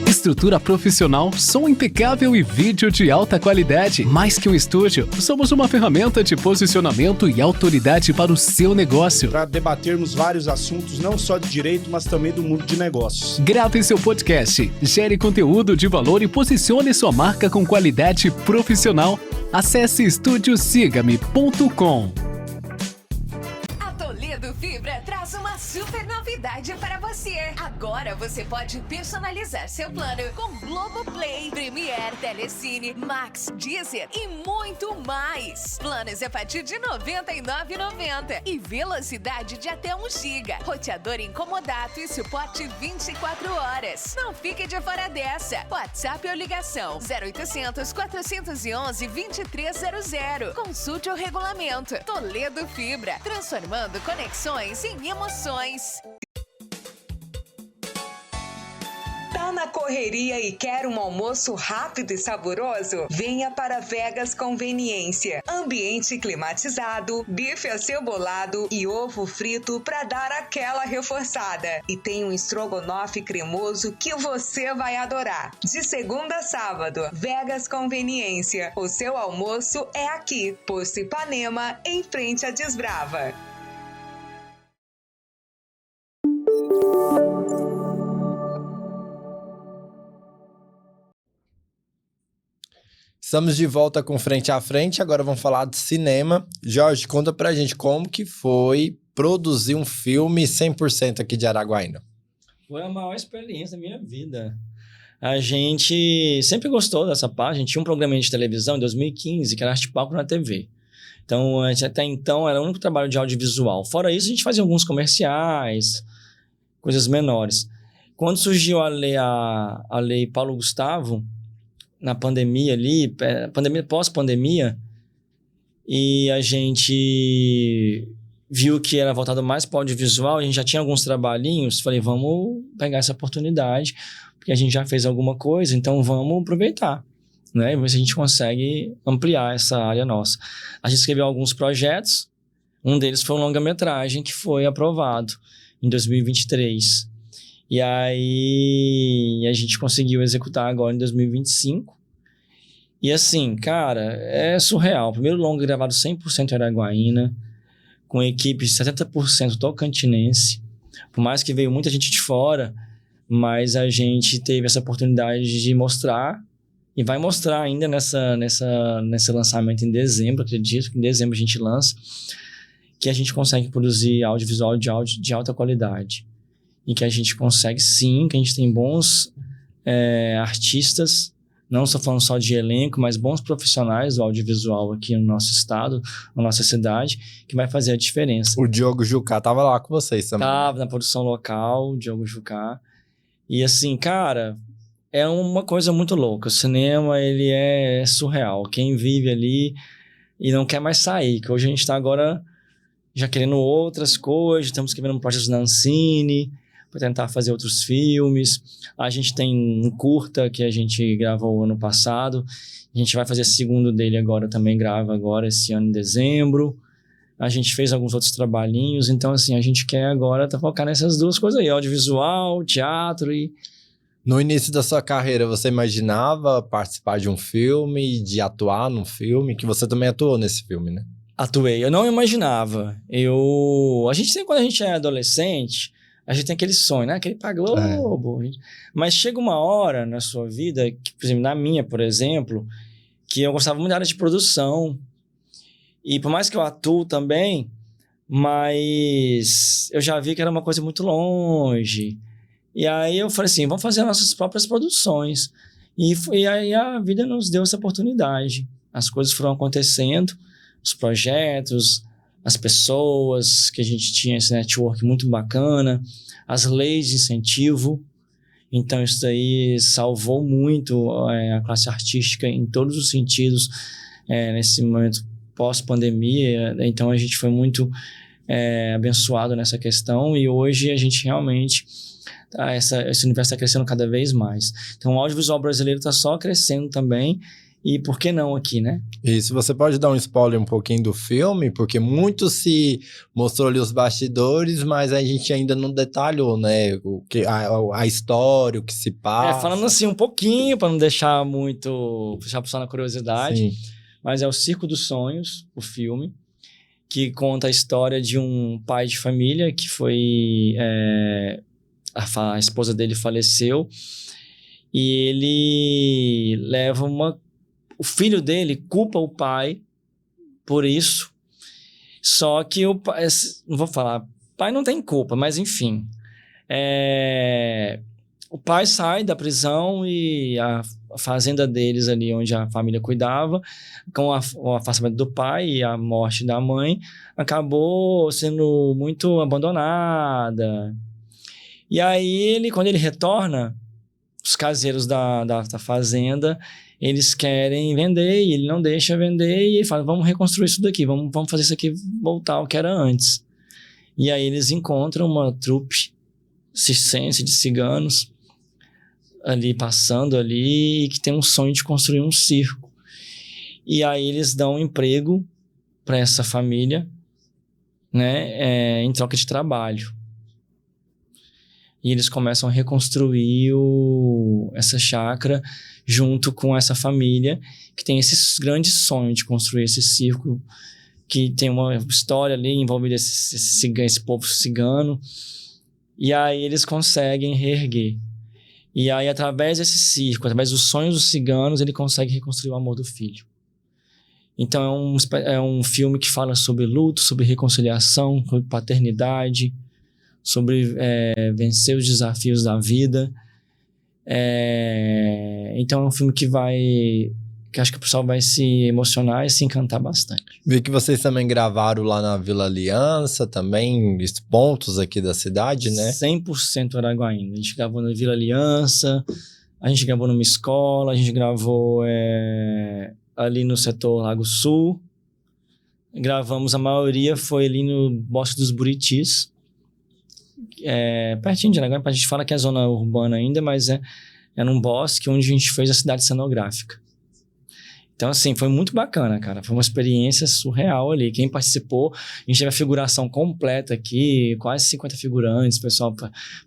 Estrutura profissional, som impecável e vídeo de alta qualidade. Mais que um estúdio, somos uma ferramenta de posicionamento e autoridade para o seu negócio. Para debatermos vários assuntos, não só de direito, mas também do mundo de negócios. Grave seu podcast, gere conteúdo de valor e posicione sua marca com qualidade profissional. Acesse estudiosigame.com. Fibra traz uma super novidade para você. Agora você pode personalizar seu plano com Globoplay, Premiere, Telecine, Max, Deezer e muito mais. Planos a partir de R$ 99,90 e velocidade de até 1 GB. Roteador incomodato e suporte 24 horas. Não fique de fora dessa. WhatsApp ou ligação 0800 411 2300. Consulte o regulamento. Toledo Fibra, transformando conexões em emoções. Tá na correria e quer um almoço rápido e saboroso? Venha para Vegas Conveniência. Ambiente climatizado, bife acebolado e ovo frito para dar aquela reforçada. E tem um estrogonofe cremoso que você vai adorar. De segunda a sábado, Vegas Conveniência. O seu almoço é aqui. Posto Ipanema, em frente à Desbrava. Estamos de volta com Frente a Frente, agora vamos falar de cinema. Jorge, conta pra gente como que foi produzir um filme 100% aqui de Araguaína. Foi a maior experiência da minha vida. A gente sempre gostou dessa parte. A gente tinha um programa de televisão em 2015, que era Arte Palco na TV. Então, a gente, até então, era o único trabalho de audiovisual. Fora isso, a gente fazia alguns comerciais, coisas menores. Quando surgiu a lei Paulo Gustavo, na pandemia ali, pós-pandemia, e a gente viu que era voltado mais para o audiovisual, a gente já tinha alguns trabalhinhos, falei, vamos pegar essa oportunidade, porque a gente já fez alguma coisa, então vamos aproveitar, né? E ver se a gente consegue ampliar essa área nossa. A gente escreveu alguns projetos, um deles foi um longa-metragem que foi aprovado em 2023. E aí a gente conseguiu executar agora em 2025. E assim, cara, é surreal. O primeiro longa gravado 100% Araguaína, com equipe de 70% tocantinense. Por mais que veio muita gente de fora, mas a gente teve essa oportunidade de mostrar, e vai mostrar ainda nesse lançamento em dezembro, acredito que em dezembro a gente lança, que a gente consegue produzir audiovisual de alta qualidade. E que a gente consegue sim, que a gente tem bons artistas, não estou falando só de elenco, mas bons profissionais do audiovisual aqui no nosso estado, na nossa cidade, que vai fazer a diferença. O Diogo Jucá tava lá com vocês também. Tava na produção local, o Diogo Jucá. E assim, cara, é uma coisa muito louca. O cinema, ele é surreal. Quem vive ali e não quer mais sair, que hoje a gente está agora já querendo outras coisas, estamos escrevendo projetos na Ancine, para tentar fazer outros filmes. A gente tem um curta que a gente gravou ano passado. A gente vai fazer o segundo dele agora, também grava agora esse ano em dezembro. A gente fez alguns outros trabalhinhos. Então, assim, a gente quer agora focar nessas duas coisas aí. Audiovisual, teatro e... No início da sua carreira, você imaginava participar de um filme, de atuar num filme? Que você também atuou nesse filme, né? Atuei. Eu não imaginava. A gente sempre, quando a gente é adolescente... A gente tem aquele sonho, né? Aquele pra Globo. Mas chega uma hora na sua vida, que, por exemplo, na minha, por exemplo, que eu gostava muito da área de produção. E por mais que eu atuo também, mas eu já vi que era uma coisa muito longe. E aí eu falei assim, vamos fazer nossas próprias produções. E aí a vida nos deu essa oportunidade. As coisas foram acontecendo, os projetos... as pessoas, que a gente tinha esse network muito bacana, as leis de incentivo. Então, isso daí salvou muito a classe artística em todos os sentidos nesse momento pós-pandemia. Então, a gente foi muito abençoado nessa questão e hoje a gente realmente... esse universo está crescendo cada vez mais. Então, o audiovisual brasileiro está só crescendo também. E por que não aqui, né? Isso, você pode dar um spoiler um pouquinho do filme? Porque muito se mostrou ali os bastidores, mas a gente ainda não detalhou, né? A história, o que se passa. Falando assim um pouquinho, para não deixar muito... deixar a pessoa na curiosidade. Sim. Mas é o Circo dos Sonhos, o filme, que conta a história de um pai de família que foi... a esposa dele faleceu e ele leva o filho dele culpa o pai por isso, só que o pai, não vou falar, o pai não tem culpa, mas enfim, o pai sai da prisão e a fazenda deles ali, onde a família cuidava, com o afastamento do pai e a morte da mãe, acabou sendo muito abandonada. E aí, quando ele retorna, os caseiros da fazenda, eles querem vender e ele não deixa vender e ele fala, vamos reconstruir isso daqui, vamos fazer isso aqui voltar ao que era antes. E aí eles encontram uma trupe circense de ciganos ali, passando ali, que tem um sonho de construir um circo. E aí eles dão um emprego para essa família, né, em troca de trabalho. E eles começam a reconstruir essa chácara junto com essa família que tem esse grande sonho de construir esse circo, que tem uma história ali envolvida esse povo cigano. E aí eles conseguem reerguer. E aí, através desse circo, através dos sonhos dos ciganos, ele consegue reconstruir o amor do filho. Então é um filme que fala sobre luto, sobre reconciliação, sobre paternidade, sobre vencer os desafios da vida. Então é um filme que acho que o pessoal vai se emocionar e se encantar bastante. Vi que vocês também gravaram lá na Vila Aliança, também pontos aqui da cidade, né? 100% Araguaína. A gente gravou na Vila Aliança, a gente gravou numa escola, a gente gravou ali no setor Lago Sul. Gravamos, a maioria foi ali no Bosque dos Buritis, pertinho de Araguaína. A gente fala que é zona urbana ainda, mas é num bosque onde a gente fez a cidade cenográfica. Então, assim, foi muito bacana, cara. Foi uma experiência surreal ali. Quem participou, a gente teve a figuração completa aqui, quase 50 figurantes. O pessoal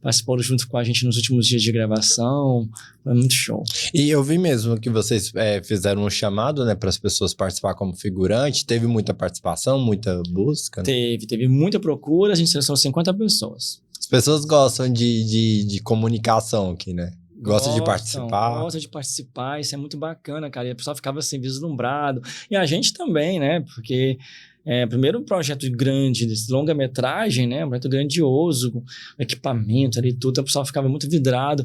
participou junto com a gente nos últimos dias de gravação. Foi muito show. E eu vi mesmo que vocês fizeram um chamado, né, para as pessoas participar como figurante. Teve muita participação, muita busca? Né? Teve muita procura. A gente selecionou 50 pessoas. As pessoas gostam de comunicação aqui, né? Gosta de participar. Gosta de participar, isso é muito bacana, cara. E a pessoa ficava assim, vislumbrado. E a gente também, né? Porque primeiro um projeto grande, de longa-metragem, né? Um projeto grandioso, equipamento ali, tudo. A pessoa ficava muito vidrado.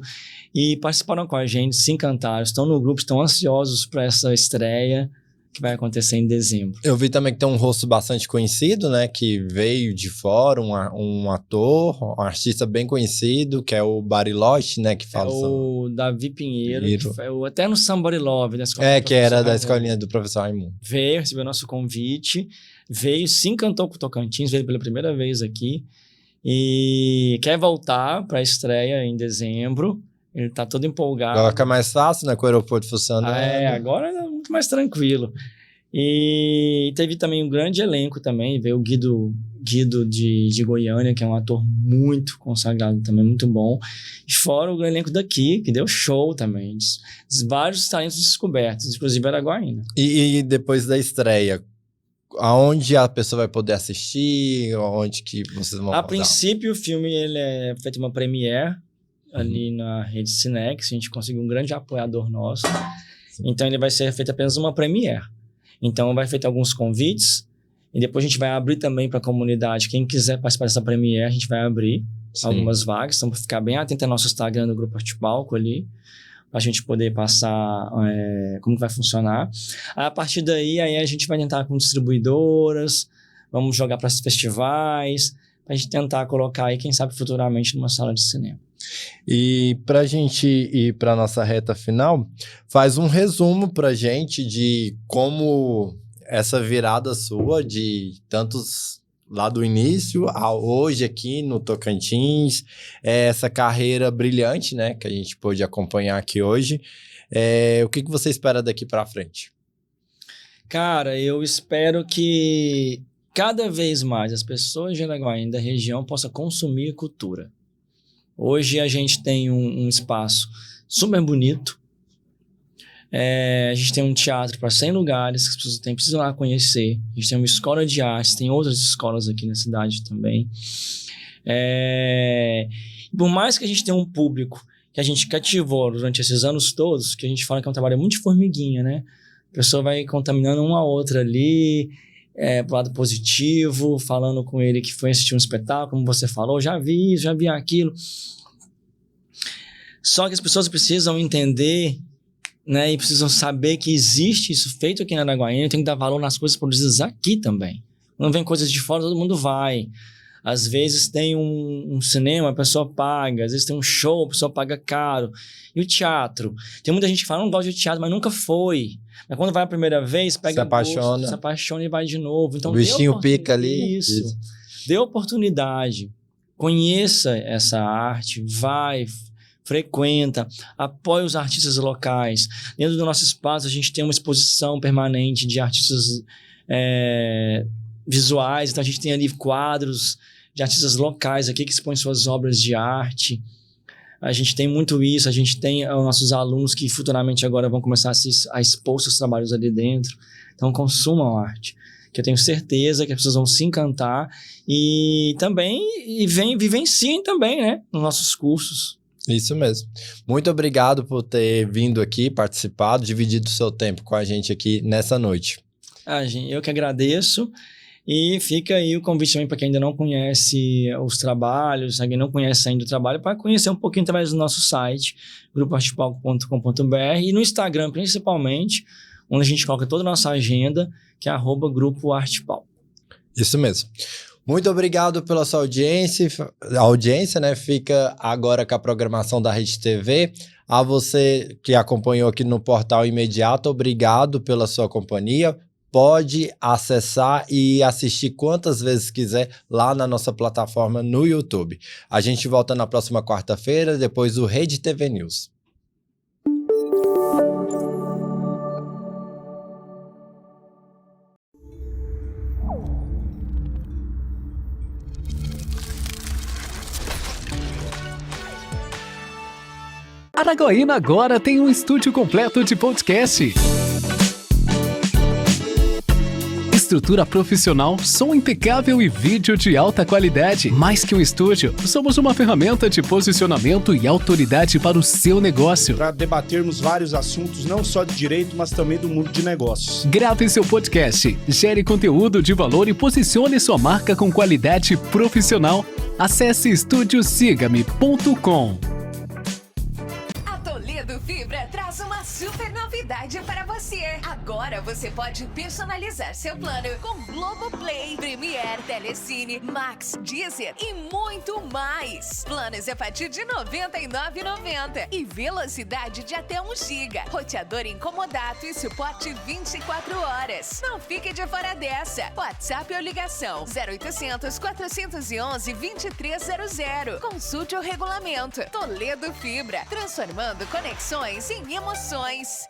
E participaram com a gente, se encantaram. Estão no grupo, estão ansiosos para essa estreia que vai acontecer em dezembro. Eu vi também que tem um rosto bastante conhecido, né? Que veio de fora, um ator, um artista bem conhecido, que é o Bariloche, né? Que fala o Davi Pinheiro, que foi até no Somebody Love, da escola que era da escolinha do professor Raimundo. Veio, recebeu nosso convite, se encantou com o Tocantins, veio pela primeira vez aqui e quer voltar para a estreia em dezembro. Ele tá todo empolgado. Agora fica mais fácil, né? Com o aeroporto funcionando. Agora é muito mais tranquilo. E teve também um grande elenco também. Veio o Guido de Goiânia, que é um ator muito consagrado também, muito bom. E fora o elenco daqui, que deu show também. Vários talentos descobertos, inclusive Araguaína. E depois da estreia, aonde a pessoa vai poder assistir? Onde que vocês vão A princípio, o filme ele é feito uma premiere ali na rede Cinex. A gente conseguiu um grande apoiador nosso. Sim. Então ele vai ser feito apenas uma premiere. Então vai feito alguns convites e depois a gente vai abrir também para a comunidade. Quem quiser participar dessa premiere, a gente vai abrir algumas vagas. Então, para ficar bem atento ao nosso Instagram do Grupo Arte Palco ali, para a gente poder passar como vai funcionar. A partir daí, aí a gente vai tentar com distribuidoras, vamos jogar para festivais, para a gente tentar colocar aí, quem sabe futuramente, numa sala de cinema. E para a gente ir para nossa reta final, faz um resumo para a gente de como essa virada sua de tantos lá do início a hoje aqui no Tocantins, essa carreira brilhante, né, que a gente pôde acompanhar aqui hoje. O que você espera daqui para frente? Cara, eu espero que cada vez mais as pessoas de Araguaína da região possam consumir cultura. Hoje a gente tem um espaço super bonito. A gente tem um teatro para 100 lugares que as pessoas precisam lá conhecer. A gente tem uma escola de artes, tem outras escolas aqui na cidade também. Por mais que a gente tenha um público que a gente cativou durante esses anos todos, que a gente fala que é um trabalho muito de formiguinha, né? A pessoa vai contaminando uma a outra ali, pro lado positivo, falando com ele que foi assistir um espetáculo, como você falou, já vi isso, já vi aquilo. Só que as pessoas precisam entender, né, e precisam saber que existe isso feito aqui na Araguaína, tem que dar valor nas coisas produzidas aqui também. Não vem coisas de fora, todo mundo vai. Às vezes tem um cinema, a pessoa paga. Às vezes tem um show, a pessoa paga caro. E o teatro? Tem muita gente que fala, não gosta de teatro, mas nunca foi. Mas quando vai a primeira vez, pega gosto, se apaixona e vai de novo. Então, o bichinho pica ali. Isso. Dê oportunidade. Conheça essa arte. Vai, frequenta, apoie os artistas locais. Dentro do nosso espaço, a gente tem uma exposição permanente de artistas visuais. Então, a gente tem ali quadros de artistas locais aqui que expõem suas obras de arte. A gente tem muito isso, a gente tem os nossos alunos que futuramente agora vão começar a expor seus trabalhos ali dentro. Então, consumam arte, que eu tenho certeza que as pessoas vão se encantar e também vivenciem também, né, nos nossos cursos. Isso mesmo. Muito obrigado por ter vindo aqui, participado, dividido o seu tempo com a gente aqui nessa noite. Gente, eu que agradeço. E fica aí o convite também para quem ainda não conhece os trabalhos, quem não conhece ainda o trabalho, para conhecer um pouquinho através do nosso site, grupoartepalco.com.br, e no Instagram principalmente, onde a gente coloca toda a nossa agenda, que é @Grupo Arte Palco. Isso mesmo. Muito obrigado pela sua audiência. A audiência, né? Fica agora com a programação da Rede TV. A você que acompanhou aqui no Portal Imediato, obrigado pela sua companhia. Pode acessar e assistir quantas vezes quiser lá na nossa plataforma no YouTube. A gente volta na próxima quarta-feira, depois do Rede TV News. Araguaína agora tem um estúdio completo de podcast. Estrutura profissional, som impecável e vídeo de alta qualidade. Mais que um estúdio, somos uma ferramenta de posicionamento e autoridade para o seu negócio. Para debatermos vários assuntos, não só de direito, mas também do mundo de negócios. Grave seu podcast, gere conteúdo de valor e posicione sua marca com qualidade profissional. Acesse estudiosigame.com. Toledo Fibra traz uma super novidade para você. Agora você pode personalizar seu plano com Globoplay, Premiere, Telecine, Max, Deezer e muito mais. Planos a partir de R$ 99,90 e velocidade de até 1 GB. Roteador incomodato e suporte 24 horas. Não fique de fora dessa. WhatsApp ou ligação 0800 411 2300. Consulte o regulamento. Toledo Fibra, transformando conexões em emoções.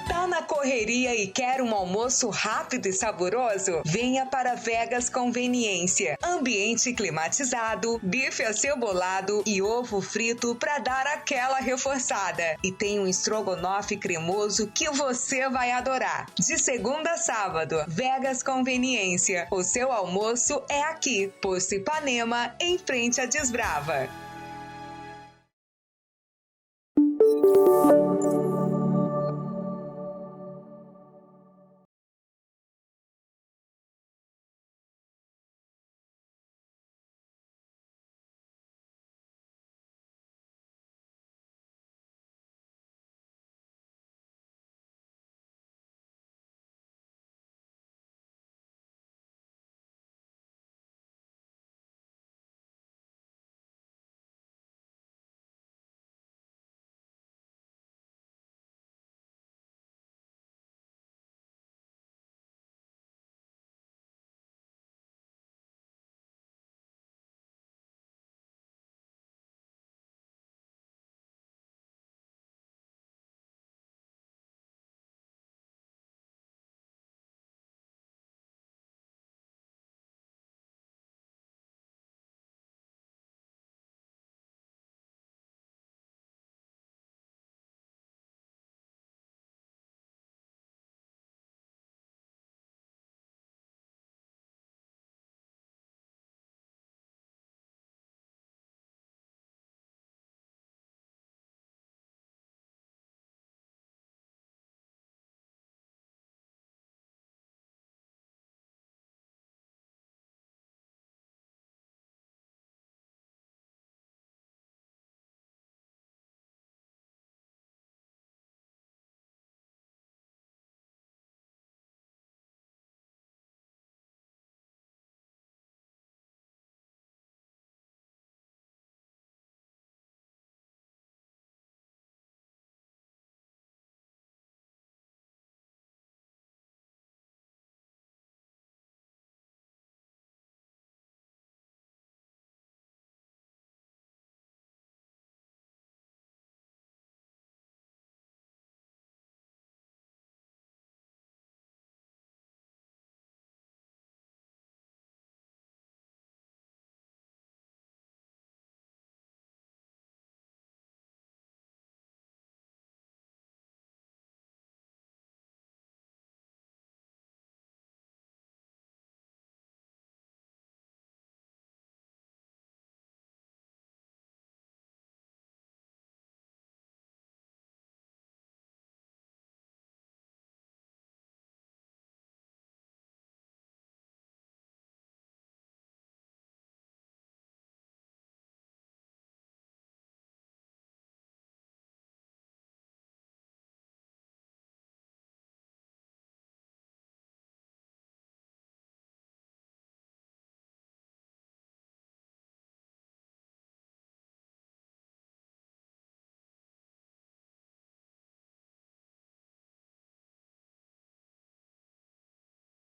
Tá na correria e quer um almoço rápido e saboroso? Venha para Vegas Conveniência. Ambiente climatizado, bife acebolado e ovo frito para dar aquela reforçada. E tem um estrogonofe cremoso que você vai adorar. De segunda a sábado, Vegas Conveniência. O seu almoço é aqui, Poço Ipanema, em frente à Desbrava.